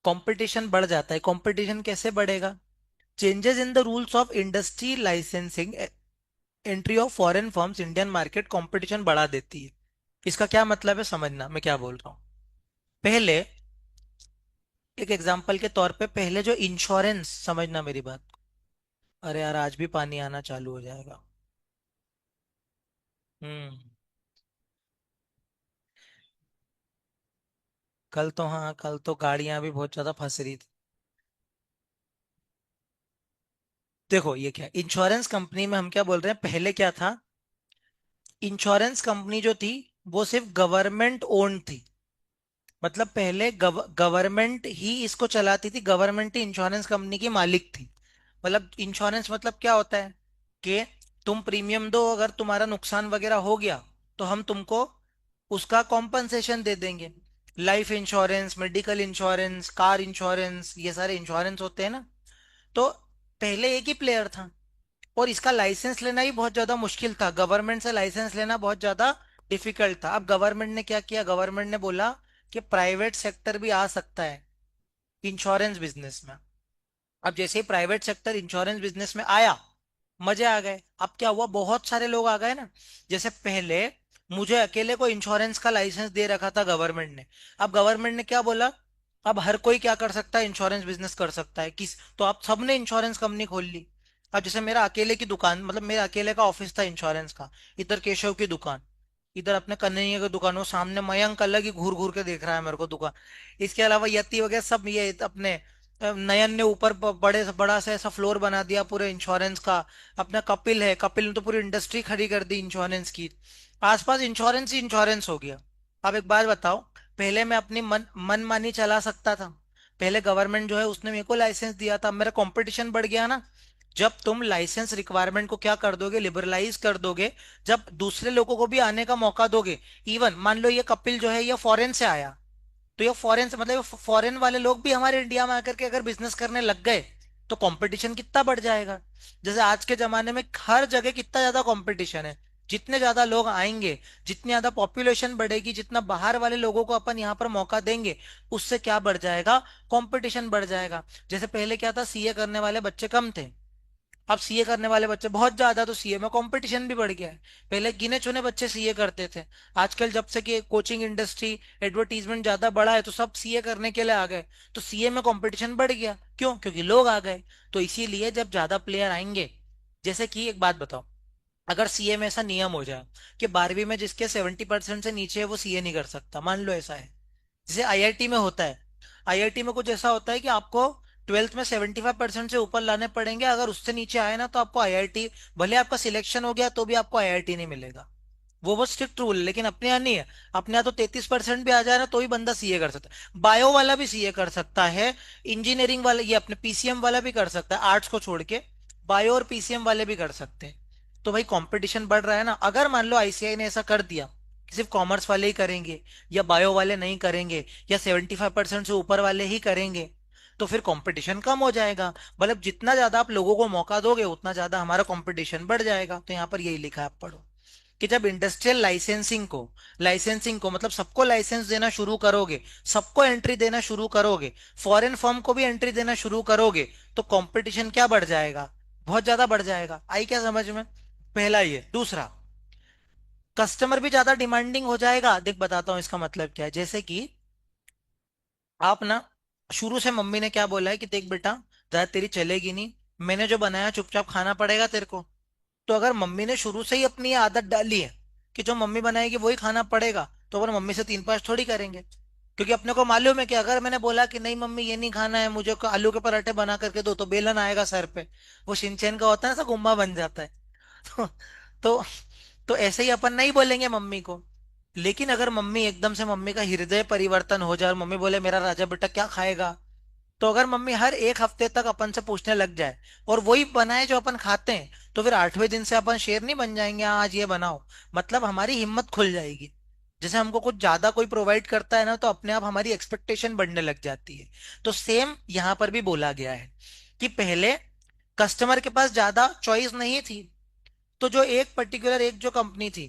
Speaker 1: कंपटीशन बढ़ जाता है। कंपटीशन कैसे बढ़ेगा? Changes in the rules of industry licensing, entry of foreign firms Indian market, competition बढ़ा देती है। इसका क्या मतलब है, समझना मैं क्या बोल रहा हूँ। पहले, एक एग्जांपल के तौर पे, पहले जो इंश्योरेंस, समझना मेरी बात। अरे यार, आज भी पानी आना चालू हो जाएगा। हम्म। कल तो, हाँ, कल तो गाड़ियां भी बहुत ज्यादा फंस रही थी। देखो ये क्या, इंश्योरेंस कंपनी में हम क्या बोल रहे हैं, पहले क्या था, इंश्योरेंस कंपनी जो थी वो सिर्फ गवर्नमेंट ओन्ड थी। मतलब पहले गवर्नमेंट ही इसको चलाती थी, गवर्नमेंट ही इंश्योरेंस कंपनी की मालिक थी। मतलब इंश्योरेंस मतलब क्या होता है, कि तुम प्रीमियम दो, अगर तुम्हारा नुकसान वगैरह हो गया तो हम तुमको उसका कॉम्पनसेशन दे देंगे। Life insurance, medical insurance, car insurance, ये सारे इंश्योरेंस होते हैं ना। तो पहले एक ही प्लेयर था, और इसका लाइसेंस लेना ही बहुत ज्यादा मुश्किल था, गवर्नमेंट से लाइसेंस लेना बहुत ज्यादा डिफिकल्ट था। अब गवर्नमेंट ने क्या किया, गवर्नमेंट ने बोला कि प्राइवेट सेक्टर भी आ सकता है इंश्योरेंस बिजनेस में। अब जैसे ही प्राइवेट सेक्टर इंश्योरेंस बिजनेस में आया, मजे आ गए। अब क्या हुआ, बहुत सारे लोग आ गए ना। जैसे पहले मुझे अकेले को इंश्योरेंस का लाइसेंस दे रखा था गवर्नमेंट ने। अब गवर्नमेंट ने क्या बोला, अब हर कोई क्या कर सकता है, इंश्योरेंस बिजनेस कर सकता है किस, तो आप सबने इंश्योरेंस कंपनी खोल ली। अब जैसे मेरा अकेले की दुकान, मतलब मेरा अकेले का ऑफिस था इंश्योरेंस का, इधर केशव की दुकान, इधर अपने कन्हैया की दुकान, वो सामने मयंक अलग ही घूर घूर के देख रहा है मेरे को दुकान। इसके अलावा यति वगैरह सब, ये अपने नयन ने ऊपर बड़े बड़ा सा ऐसा फ्लोर बना दिया पूरे इंश्योरेंस का। अपना कपिल है, कपिल ने तो पूरी इंडस्ट्री खड़ी कर दी इंश्योरेंस की। आसपास इंश्योरेंस ही इंश्योरेंस हो गया। अब एक बात बताओ, पहले मैं अपनी मन मानी चला सकता था, पहले गवर्नमेंट जो है उसने मेरे को लाइसेंस दिया था, मेरा कंपटीशन बढ़ गया ना। जब तुम लाइसेंस रिक्वायरमेंट को क्या कर दोगे, लिबरलाइज कर दोगे, जब दूसरे लोगों को भी आने का मौका दोगे। इवन मान लो ये कपिल जो है ये फॉरेन से आया, तो ये फॉरेन से मतलब फॉरेन वाले लोग भी हमारे इंडिया में आकर के अगर बिजनेस करने लग गए, तो कंपटीशन कितना बढ़ जाएगा। जैसे आज के जमाने में हर जगह कितना ज्यादा कंपटीशन है, जितने ज्यादा लोग आएंगे, जितनी ज्यादा पॉपुलेशन बढ़ेगी, जितना बाहर वाले लोगों को अपन यहाँ पर मौका देंगे, उससे क्या बढ़ जाएगा, कंपटीशन बढ़ जाएगा। जैसे पहले क्या था, सीए करने वाले बच्चे कम थे, अब सीए करने वाले बच्चे बहुत ज्यादा, तो सीए में कंपटीशन भी बढ़ गया है। पहले गिने चुने बच्चे सीए करते थे, आजकल जब से कि कोचिंग इंडस्ट्री, एडवर्टीजमेंट ज्यादा बढ़ा है, तो सब सीए करने के लिए आ गए। तो सीए में कंपटीशन बढ़ गया, क्यों, क्योंकि लोग आ गए। तो इसीलिए जब ज्यादा प्लेयर आएंगे, जैसे कि एक बात बताओ, अगर सीए में ऐसा नियम हो जाए कि 12वीं में जिसके 70% से नीचे है वो सीए नहीं कर सकता, मान लो ऐसा है, जैसे आईआईटी में होता है। आईआईटी में कुछ ऐसा होता है कि आपको ट्वेल्थ में 75% से ऊपर लाने पड़ेंगे, अगर उससे नीचे आए ना तो आपको आईआईटी, भले आपका सिलेक्शन हो गया तो भी आपको आईआईटी नहीं मिलेगा। वो बहुत स्ट्रिक्ट रूल है, लेकिन अपने यहाँ नहीं है। अपने यहाँ तो 33% भी आ जाए ना तो भी बंदा सीए कर सकता है, बायो वाला भी सीए कर सकता है, इंजीनियरिंग वाला, ये अपने पीसीएम वाला भी कर सकता है, आर्ट्स को छोड़ के बायो और पीसीएम वाले भी कर सकते हैं। तो भाई कंपटीशन बढ़ रहा है ना। अगर मान लो आईसीआई ने ऐसा कर दिया कि सिर्फ कॉमर्स वाले ही करेंगे, या बायो वाले नहीं करेंगे, या 75% से ऊपर वाले ही करेंगे, तो फिर कंपटीशन कम हो जाएगा। मतलब जितना ज्यादा आप लोगों को मौका दोगे, उतना ज्यादा हमारा कंपटीशन बढ़ जाएगा। तो यहाँ पर यही लिखा है, आप पढ़ो कि जब इंडस्ट्रियल लाइसेंसिंग को मतलब सबको लाइसेंस देना शुरू करोगे, सबको एंट्री देना शुरू करोगे, फॉरेन फर्म को भी एंट्री देना शुरू करोगे, तो कंपटीशन क्या बढ़ जाएगा, बहुत ज्यादा बढ़ जाएगा। आई क्या समझ में? पहला ये। दूसरा, कस्टमर भी ज्यादा डिमांडिंग हो जाएगा। देख बताता हूँ इसका मतलब क्या है। जैसे कि आप ना, शुरू से मम्मी ने क्या बोला है कि देख बेटा, ज्यादा तेरी चलेगी नहीं, मैंने जो बनाया चुपचाप खाना पड़ेगा तेरे को। तो अगर मम्मी ने शुरू से ही अपनी ये आदत डाली है कि जो मम्मी बनाएगी वही खाना पड़ेगा, तो अपन मम्मी से तीन पाँच थोड़ी करेंगे। क्योंकि अपने को मालूम है कि अगर मैंने बोला कि नहीं मम्मी ये नहीं खाना है, मुझे आलू के पराठे बना करके दो, तो बेलन आएगा सर पे, वो शिनचैन का होता है ना, सा गुम्मा बन जाता है। तो तो तो ऐसे ही अपन नहीं बोलेंगे मम्मी को। लेकिन अगर मम्मी एकदम से, मम्मी का हृदय परिवर्तन हो जाए और मम्मी बोले मेरा राजा बेटा क्या खाएगा, तो अगर मम्मी हर एक हफ्ते तक अपन से पूछने लग जाए और वही बनाए जो अपन खाते हैं, तो फिर 8वें दिन से अपन शेर नहीं बन जाएंगे, "हाँ, आज ये बनाओ"। मतलब हमारी हिम्मत खुल जाएगी। जैसे हमको कुछ ज्यादा कोई प्रोवाइड करता है ना, तो अपने आप हमारी एक्सपेक्टेशन बढ़ने लग जाती है। तो सेम यहाँ पर भी बोला गया है कि पहले कस्टमर के पास ज्यादा चॉइस नहीं थी, तो जो एक पर्टिकुलर एक जो कंपनी थी।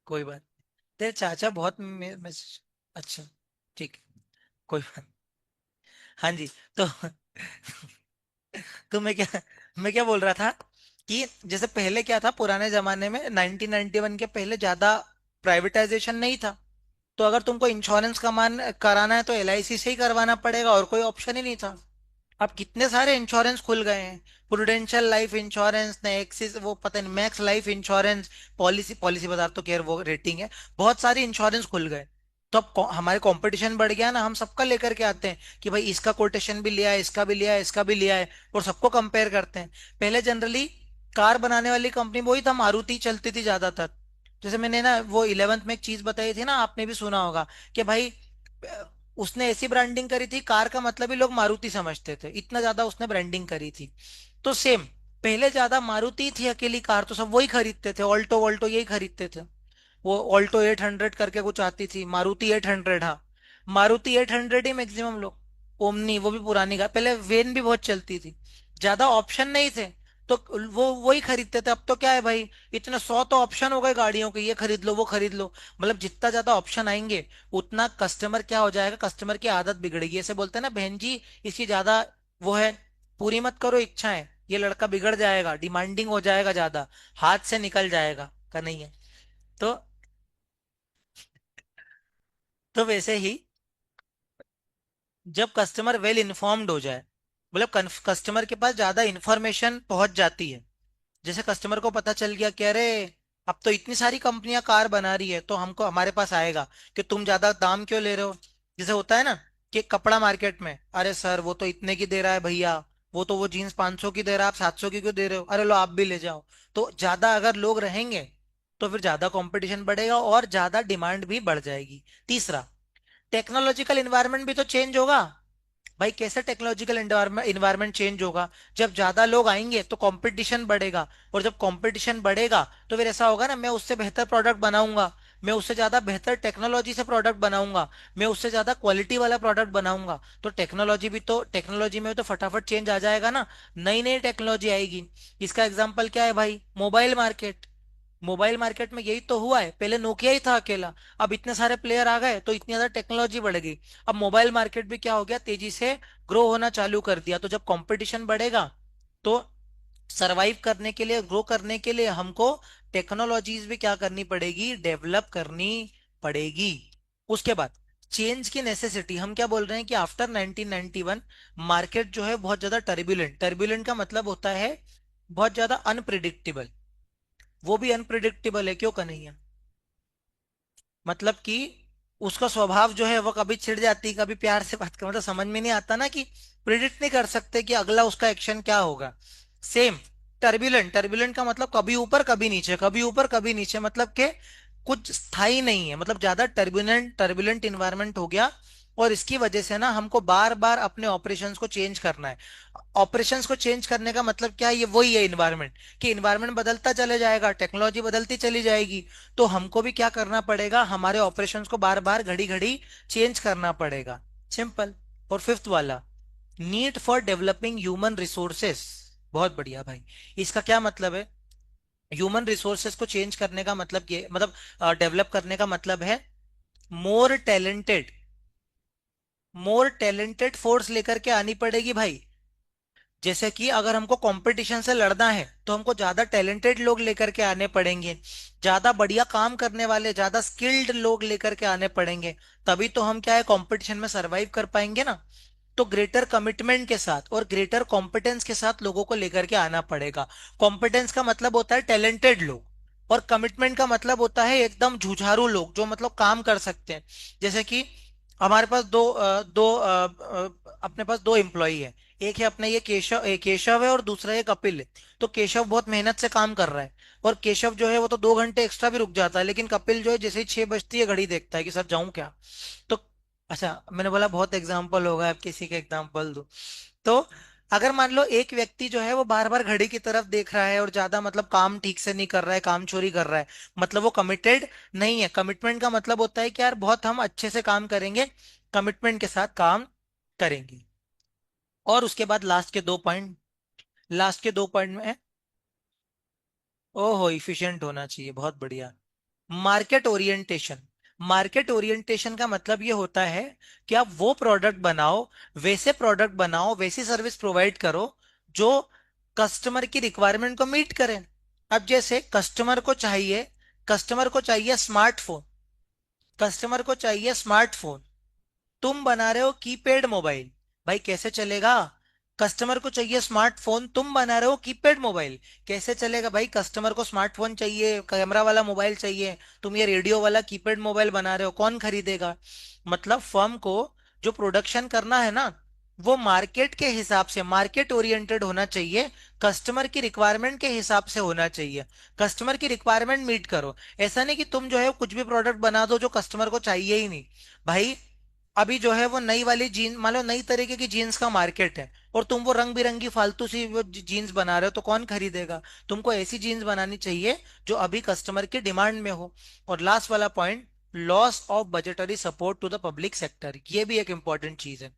Speaker 1: कोई बात, तेरे चाचा बहुत अच्छा, ठीक है, कोई बात। हाँ जी। तो तो मैं क्या बोल रहा था कि जैसे पहले क्या था, पुराने जमाने में 1991 के पहले ज्यादा प्राइवेटाइजेशन नहीं था। तो अगर तुमको इंश्योरेंस का मान कराना है तो एलआईसी से ही करवाना पड़ेगा, और कोई ऑप्शन ही नहीं था। अब कितने सारे इंश्योरेंस खुल गए हैं, प्रूडेंशियल लाइफ इंश्योरेंस ने, एक्सिस, वो पता नहीं, max life insurance, policy policy बाजार तो खैर वो रेटिंग है। बहुत सारे इंश्योरेंस खुल गए। तो अब हमारे कंपटीशन बढ़ गया ना, हम सबका लेकर के आते हैं कि भाई इसका कोटेशन भी लिया है, इसका भी लिया है, इसका भी लिया है, और सबको कंपेयर करते हैं। पहले जनरली कार बनाने वाली कंपनी वही था, मारुति चलती थी ज्यादातर। जैसे मैंने ना वो 11th में एक चीज बताई थी ना, आपने भी सुना होगा कि भाई उसने ऐसी ब्रांडिंग करी थी, कार का मतलब ही लोग मारुति समझते थे, इतना ज्यादा उसने ब्रांडिंग करी थी। तो सेम, पहले ज्यादा मारुति थी अकेली कार, तो सब वही खरीदते थे, ऑल्टो वोल्टो यही खरीदते थे। वो ऑल्टो 800 करके कुछ आती थी, मारुति 800, हाँ, मारुति 800 ही मैक्सिमम लोग। ओमनी, वो भी पुरानी कार, पहले वेन भी बहुत चलती थी, ज्यादा ऑप्शन नहीं थे, तो वो वही खरीदते थे। अब तो क्या है भाई, इतने 100 तो ऑप्शन हो गए गाड़ियों के, ये खरीद लो वो खरीद लो। मतलब जितना ज्यादा ऑप्शन आएंगे उतना कस्टमर क्या हो जाएगा, कस्टमर की आदत बिगड़ेगी। ऐसे बोलते हैं ना, बहन जी इसकी ज्यादा वो है, पूरी मत करो इच्छाएं, ये लड़का बिगड़ जाएगा, डिमांडिंग हो जाएगा ज्यादा, हाथ से निकल जाएगा, का नहीं है। तो वैसे ही जब कस्टमर वेल इन्फॉर्म्ड हो जाए, मतलब कस्टमर के पास ज्यादा इंफॉर्मेशन पहुंच जाती है, जैसे कस्टमर को पता चल गया कि अरे अब तो इतनी सारी कंपनियां कार बना रही है, तो हमको हमारे पास आएगा कि तुम ज्यादा दाम क्यों ले रहे हो। जैसे होता है ना कि कपड़ा मार्केट में, अरे सर वो तो इतने की दे रहा है भैया, वो जीन्स 500 की दे रहा है, आप 700 की क्यों दे रहे हो, अरे लो आप भी ले जाओ। तो ज्यादा अगर लोग रहेंगे तो फिर ज्यादा कंपटीशन बढ़ेगा और ज्यादा डिमांड भी बढ़ जाएगी। तीसरा, टेक्नोलॉजिकल इन्वायरमेंट भी तो चेंज होगा। भाई कैसे टेक्नोलॉजिकल इन्वायरमेंट चेंज होगा, जब ज्यादा लोग आएंगे तो कंपटीशन बढ़ेगा, और जब कंपटीशन बढ़ेगा तो फिर ऐसा होगा ना, मैं उससे बेहतर प्रोडक्ट बनाऊंगा, मैं उससे ज्यादा बेहतर टेक्नोलॉजी से प्रोडक्ट बनाऊंगा, मैं उससे ज्यादा क्वालिटी वाला प्रोडक्ट बनाऊंगा। तो टेक्नोलॉजी में तो फटाफट चेंज आ जाएगा ना, नई नई टेक्नोलॉजी आएगी। इसका एग्जांपल क्या है भाई, मोबाइल मार्केट। मोबाइल मार्केट में यही तो हुआ है, पहले नोकिया ही था अकेला, अब इतने सारे प्लेयर आ गए तो इतनी ज्यादा टेक्नोलॉजी बढ़ गई। अब मोबाइल मार्केट भी क्या हो गया, तेजी से ग्रो होना चालू कर दिया। तो जब कंपटीशन बढ़ेगा तो सरवाइव करने के लिए, ग्रो करने के लिए हमको टेक्नोलॉजीज भी क्या करनी पड़ेगी, डेवलप करनी पड़ेगी। उसके बाद चेंज की नेसेसिटी, हम क्या बोल रहे हैं कि आफ्टर 1991 मार्केट जो है बहुत ज्यादा टर्बुलेंट, टर्बुलेंट का मतलब होता है बहुत ज्यादा अनप्रिडिक्टेबल। वो भी अनप्रिडिक्टेबल है, क्यों का नहीं है, मतलब कि उसका स्वभाव जो है वो कभी छिड़ जाती, कभी प्यार से बात कर, मतलब समझ में नहीं आता ना कि प्रिडिक्ट नहीं कर सकते कि अगला उसका एक्शन क्या होगा। सेम टर्बुलेंट, टर्बुलेंट का मतलब कभी ऊपर कभी नीचे, कभी ऊपर कभी नीचे, मतलब कि कुछ स्थायी नहीं है, मतलब ज्यादा टर्बुलेंट टर्बुलेंट इन्वायरमेंट हो गया। और इसकी वजह से ना हमको बार बार अपने ऑपरेशंस को चेंज करना है। ऑपरेशंस को चेंज करने का मतलब क्या है, ये वही है इन्वायरमेंट, कि इन्वायरमेंट बदलता चले जाएगा, टेक्नोलॉजी बदलती चली जाएगी, तो हमको भी क्या करना पड़ेगा, हमारे ऑपरेशंस को बार बार घड़ी घड़ी चेंज करना पड़ेगा। सिंपल। और फिफ्थ वाला, need for developing human resources. बहुत बढ़िया भाई, इसका क्या मतलब है, ह्यूमन रिसोर्सेस को चेंज करने का मतलब ये, मतलब डेवलप करने का मतलब है मोर टैलेंटेड, मोर टैलेंटेड फोर्स लेकर के आनी पड़ेगी भाई। जैसे कि अगर हमको कंपटीशन से लड़ना है तो हमको ज्यादा टैलेंटेड लोग लेकर के आने पड़ेंगे, ज्यादा बढ़िया काम करने वाले, ज्यादा स्किल्ड लोग लेकर के आने पड़ेंगे, तभी तो हम क्या है कंपटीशन में सरवाइव कर पाएंगे ना। तो ग्रेटर कमिटमेंट के साथ और ग्रेटर कॉम्पिटेंस के साथ लोगों को लेकर के आना पड़ेगा। कॉम्पिटेंस का मतलब होता है टैलेंटेड लोग, और कमिटमेंट का मतलब होता है एकदम जुझारू लोग जो मतलब काम कर सकते हैं। जैसे कि हमारे पास अपने पास दो एम्प्लॉई है, एक है अपने ये केशव है और दूसरा ये कपिल है। तो केशव बहुत मेहनत से काम कर रहा है, और केशव जो है वो तो 2 घंटे एक्स्ट्रा भी रुक जाता है, लेकिन कपिल जो है जैसे ही 6 बजती है घड़ी देखता है कि सर जाऊं क्या। तो अच्छा, मैंने बोला बहुत एग्जाम्पल होगा, आप किसी का एग्जाम्पल दो। तो अगर मान लो एक व्यक्ति जो है वो बार बार घड़ी की तरफ देख रहा है और ज्यादा मतलब काम ठीक से नहीं कर रहा है, काम चोरी कर रहा है, मतलब वो कमिटेड नहीं है। कमिटमेंट का मतलब होता है कि यार बहुत हम अच्छे से काम करेंगे, कमिटमेंट के साथ काम करेंगे। और उसके बाद लास्ट के 2 पॉइंट में, ओहो इफिशिएंट होना चाहिए, बहुत बढ़िया। मार्केट ओरिएंटेशन, मार्केट ओरिएंटेशन का मतलब ये होता है कि आप वो प्रोडक्ट बनाओ, वैसे प्रोडक्ट बनाओ, वैसी सर्विस प्रोवाइड करो जो कस्टमर की रिक्वायरमेंट को मीट करें। अब जैसे कस्टमर को चाहिए स्मार्टफोन, कस्टमर को चाहिए स्मार्टफोन, तुम बना रहे हो कीपैड मोबाइल, भाई कैसे चलेगा। कस्टमर को चाहिए स्मार्टफोन, तुम बना रहे हो कीपैड मोबाइल, कैसे चलेगा भाई। कस्टमर को स्मार्टफोन चाहिए, कैमरा वाला मोबाइल चाहिए, तुम ये रेडियो वाला कीपैड मोबाइल बना रहे हो, कौन खरीदेगा। मतलब फर्म को जो प्रोडक्शन करना है ना, वो मार्केट के हिसाब से, मार्केट ओरिएंटेड होना चाहिए, कस्टमर की रिक्वायरमेंट के हिसाब से होना चाहिए। कस्टमर की रिक्वायरमेंट मीट करो। ऐसा नहीं कि तुम जो है कुछ भी प्रोडक्ट बना दो जो कस्टमर को चाहिए ही नहीं। भाई अभी जो है वो नई वाली जीन, मान लो नई तरीके की जीन्स का मार्केट है, और तुम वो रंग बिरंगी फालतू सी वो जीन्स बना रहे हो तो कौन खरीदेगा। तुमको ऐसी जीन्स बनानी चाहिए जो अभी कस्टमर की डिमांड में हो। और लास्ट वाला point, loss of budgetary support to the public sector, ये भी एक इंपॉर्टेंट चीज है।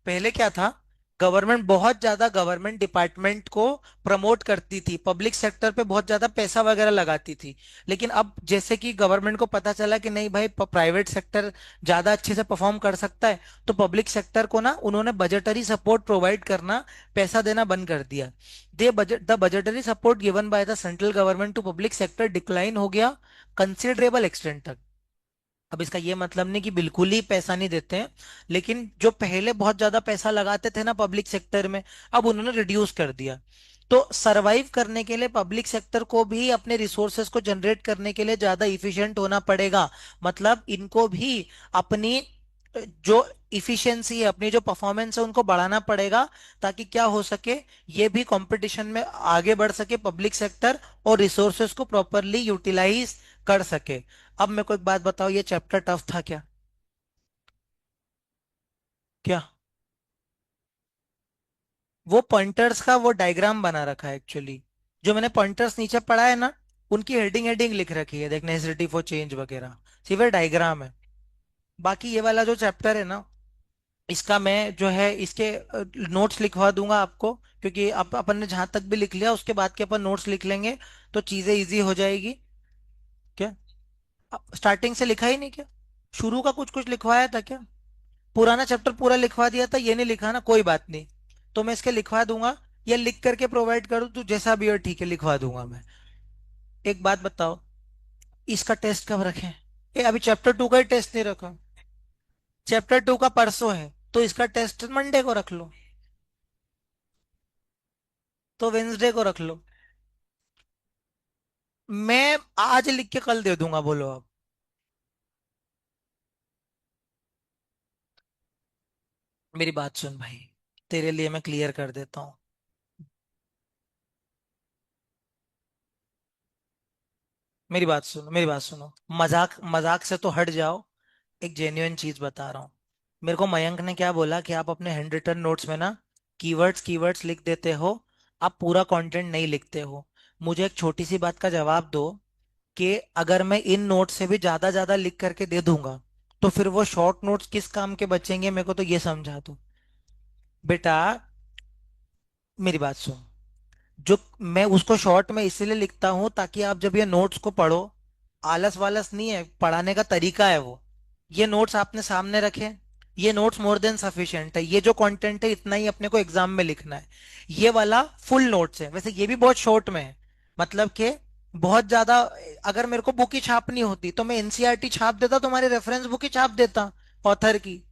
Speaker 1: पहले क्या था, गवर्नमेंट बहुत ज्यादा गवर्नमेंट डिपार्टमेंट को प्रमोट करती थी, पब्लिक सेक्टर पे बहुत ज्यादा पैसा वगैरह लगाती थी। लेकिन अब जैसे कि गवर्नमेंट को पता चला कि नहीं भाई, प्राइवेट सेक्टर ज्यादा अच्छे से परफॉर्म कर सकता है, तो पब्लिक सेक्टर को ना उन्होंने बजटरी सपोर्ट प्रोवाइड करना, पैसा देना बंद कर दिया। The budgetary support given by the central government to public sector decline हो गया कंसिडरेबल एक्सटेंट तक। अब इसका ये मतलब नहीं कि बिल्कुल ही पैसा नहीं देते हैं, लेकिन जो पहले बहुत ज्यादा पैसा लगाते थे ना पब्लिक सेक्टर में, अब उन्होंने रिड्यूस कर दिया। तो सरवाइव करने के लिए पब्लिक सेक्टर को भी अपने रिसोर्सेज को जनरेट करने के लिए ज्यादा इफिशिएंट होना पड़ेगा। मतलब इनको भी अपनी जो इफिशिएंसी है, अपनी जो परफॉर्मेंस है, उनको बढ़ाना पड़ेगा, ताकि क्या हो सके, ये भी कंपटीशन में आगे बढ़ सके पब्लिक सेक्टर, और रिसोर्सेज को प्रॉपरली यूटिलाइज कर सके। अब मेरे को एक बात बताओ, ये चैप्टर टफ था क्या? क्या? वो पॉइंटर्स का वो डायग्राम बना रखा है एक्चुअली। जो मैंने पॉइंटर्स नीचे पढ़ा है ना, उनकी हेडिंग हेडिंग लिख रखी है, देख, नेसेसिटी फॉर चेंज वगैरह, सिर्फ डायग्राम है। बाकी ये वाला जो चैप्टर है ना, इसका मैं जो है इसके नोट्स लिखवा दूंगा आपको, क्योंकि अब अपन ने जहां तक भी लिख लिया उसके बाद के अपन नोट्स लिख लेंगे, तो चीजें इजी हो जाएगी। क्या? स्टार्टिंग से लिखा ही नहीं क्या? शुरू का कुछ कुछ लिखवाया था क्या? पुराना चैप्टर पूरा लिखवा दिया था, ये नहीं लिखा ना, कोई बात नहीं। तो मैं इसके लिखवा दूंगा, या लिख करके प्रोवाइड करूँ, तू जैसा भी हो ठीक है, लिखवा दूंगा मैं। एक बात बताओ, इसका टेस्ट कब रखें? अभी चैप्टर 2 का ही टेस्ट नहीं रखा। चैप्टर 2 का परसों है, तो इसका टेस्ट मंडे को रख लो, तो वेंसडे को रख लो। मैं आज लिख के कल दे दूंगा, बोलो अब। मेरी बात सुन भाई, तेरे लिए मैं क्लियर कर देता हूँ। मेरी बात सुनो, मेरी बात सुनो, मजाक मजाक से तो हट जाओ। एक जेन्युइन चीज बता रहा हूँ। मेरे को मयंक ने क्या बोला कि आप अपने हैंड रिटन नोट्स में ना कीवर्ड्स कीवर्ड्स लिख देते हो, आप पूरा कंटेंट नहीं लिखते हो। मुझे एक छोटी सी बात का जवाब दो, कि अगर मैं इन नोट्स से भी ज्यादा ज्यादा लिख करके दे दूंगा, तो फिर वो शॉर्ट नोट्स किस काम के बचेंगे, मेरे को तो ये समझा दो। बेटा, मेरी बात सुन। जो मैं उसको शॉर्ट में इसलिए लिखता हूं ताकि आप जब ये नोट्स को पढ़ो, आलस वालस नहीं है, पढ़ाने का तरीका है वो। ये नोट्स आपने सामने रखे, ये नोट्स मोर देन सफिशिएंट है, ये जो कंटेंट है इतना ही अपने को एग्जाम में लिखना है। ये वाला फुल नोट्स है, वैसे ये भी बहुत शॉर्ट में है। मतलब कि बहुत ज्यादा, अगर मेरे को बुक ही छापनी होती तो मैं एनसीईआरटी छाप देता, तुम्हारी रेफरेंस बुक ही छाप देता, ऑथर की।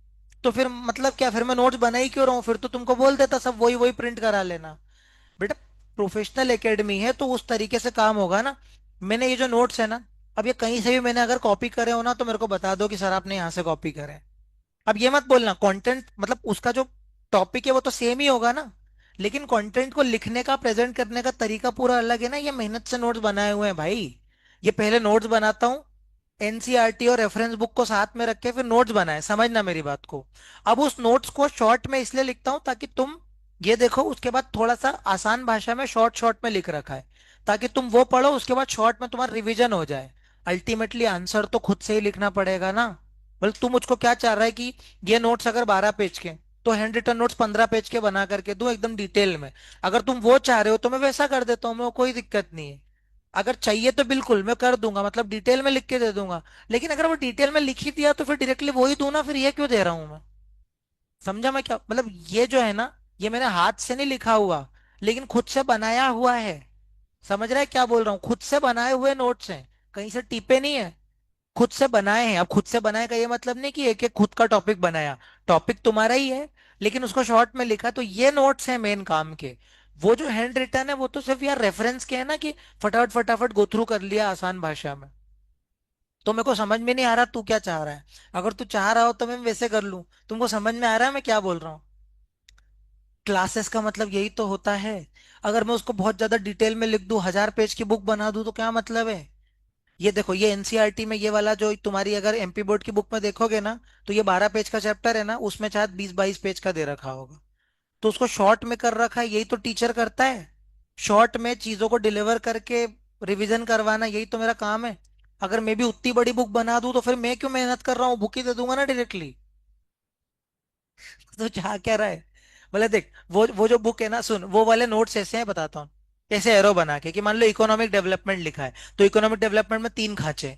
Speaker 1: तो फिर मतलब क्या, फिर मैं नोट्स बना ही क्यों रहा हूँ, फिर तो तुमको बोल देता सब वही वही प्रिंट करा लेना। बेटा, प्रोफेशनल एकेडमी है तो उस तरीके से काम होगा ना। मैंने ये जो नोट्स है ना, अब ये कहीं से भी मैंने अगर कॉपी करे हो ना, तो मेरे को बता दो कि सर आपने यहाँ से कॉपी करे। अब ये मत बोलना कंटेंट, मतलब उसका जो टॉपिक है वो तो सेम ही होगा ना, लेकिन कंटेंट को लिखने का, प्रेजेंट करने का तरीका पूरा अलग है ना। ये मेहनत से नोट्स बनाए हुए हैं भाई। ये पहले नोट्स बनाता हूँ, एनसीईआरटी और रेफरेंस बुक को साथ में रख के फिर नोट्स बनाए, समझना मेरी बात को। अब उस नोट्स को शॉर्ट में इसलिए लिखता हूं ताकि तुम ये देखो, उसके बाद थोड़ा सा आसान भाषा में शॉर्ट शॉर्ट में लिख रखा है, ताकि तुम वो पढ़ो, उसके बाद शॉर्ट में तुम्हारा रिवीजन हो जाए। अल्टीमेटली आंसर तो खुद से ही लिखना पड़ेगा ना। बोले तू मुझको क्या चाह रहा है कि ये नोट्स अगर 12 पेज के, तो हैंड रिटन नोट्स 15 पेज के बना करके दूं एकदम डिटेल में? अगर तुम वो चाह रहे हो तो मैं वैसा कर देता हूँ, मैं कोई दिक्कत नहीं है। अगर चाहिए तो बिल्कुल मैं कर दूंगा, मतलब डिटेल में लिख के दे दूंगा। लेकिन अगर वो डिटेल में लिख ही दिया तो फिर डायरेक्टली वो ही दूं ना, फिर ये क्यों दे रहा हूं मैं? समझा मैं क्या मतलब? ये जो है ना, ये मैंने हाथ से नहीं लिखा हुआ, लेकिन खुद से बनाया हुआ है। समझ रहा है क्या बोल रहा हूँ? खुद से बनाए हुए नोट्स हैं, कहीं से टिपे नहीं है, खुद से बनाए हैं। अब खुद से बनाए का ये मतलब नहीं कि एक एक खुद का टॉपिक बनाया, टॉपिक तुम्हारा ही है, लेकिन उसको शॉर्ट में लिखा। तो ये नोट्स हैं मेन काम के। वो जो हैंड रिटन है वो तो सिर्फ यार रेफरेंस के है ना, कि फटाफट फटाफट गो थ्रू कर लिया आसान भाषा में। तो मेरे को समझ में नहीं आ रहा तू क्या चाह रहा है। अगर तू चाह रहा हो तो मैं वैसे कर लूं। तुमको समझ में आ रहा है मैं क्या बोल रहा हूँ? क्लासेस का मतलब यही तो होता है। अगर मैं उसको बहुत ज्यादा डिटेल में लिख दूं, 1000 पेज की बुक बना दूं, तो क्या मतलब है? ये देखो, ये एनसीईआरटी में ये वाला जो तुम्हारी अगर एमपी बोर्ड की बुक में देखोगे ना, तो ये 12 पेज का चैप्टर है ना, उसमें शायद 20-22 पेज का दे रखा होगा। तो उसको शॉर्ट में कर रखा है, यही तो टीचर करता है। शॉर्ट में चीजों को डिलीवर करके रिवीजन करवाना, यही तो मेरा काम है। अगर मैं भी उतनी बड़ी बुक बना दूं तो फिर मैं क्यों मेहनत कर रहा हूँ, बुक ही दे दूंगा ना डायरेक्टली। तो चाह क्या रहा है? बोले देख, वो जो बुक है ना, सुन, वो वाले नोट्स ऐसे हैं, बताता हूँ। कैसे एरो बना के, कि मान लो इकोनॉमिक डेवलपमेंट लिखा है, तो इकोनॉमिक डेवलपमेंट में तीन खांचे,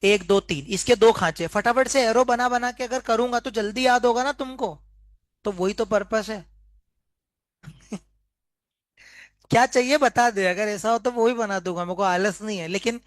Speaker 1: एक दो तीन, इसके दो खांचे, फटाफट से एरो बना बना के अगर करूंगा तो जल्दी याद होगा ना तुमको। तो वही तो पर्पस है। क्या चाहिए बता दे, अगर ऐसा हो तो वो ही बना दूंगा, मेरे को आलस नहीं है, लेकिन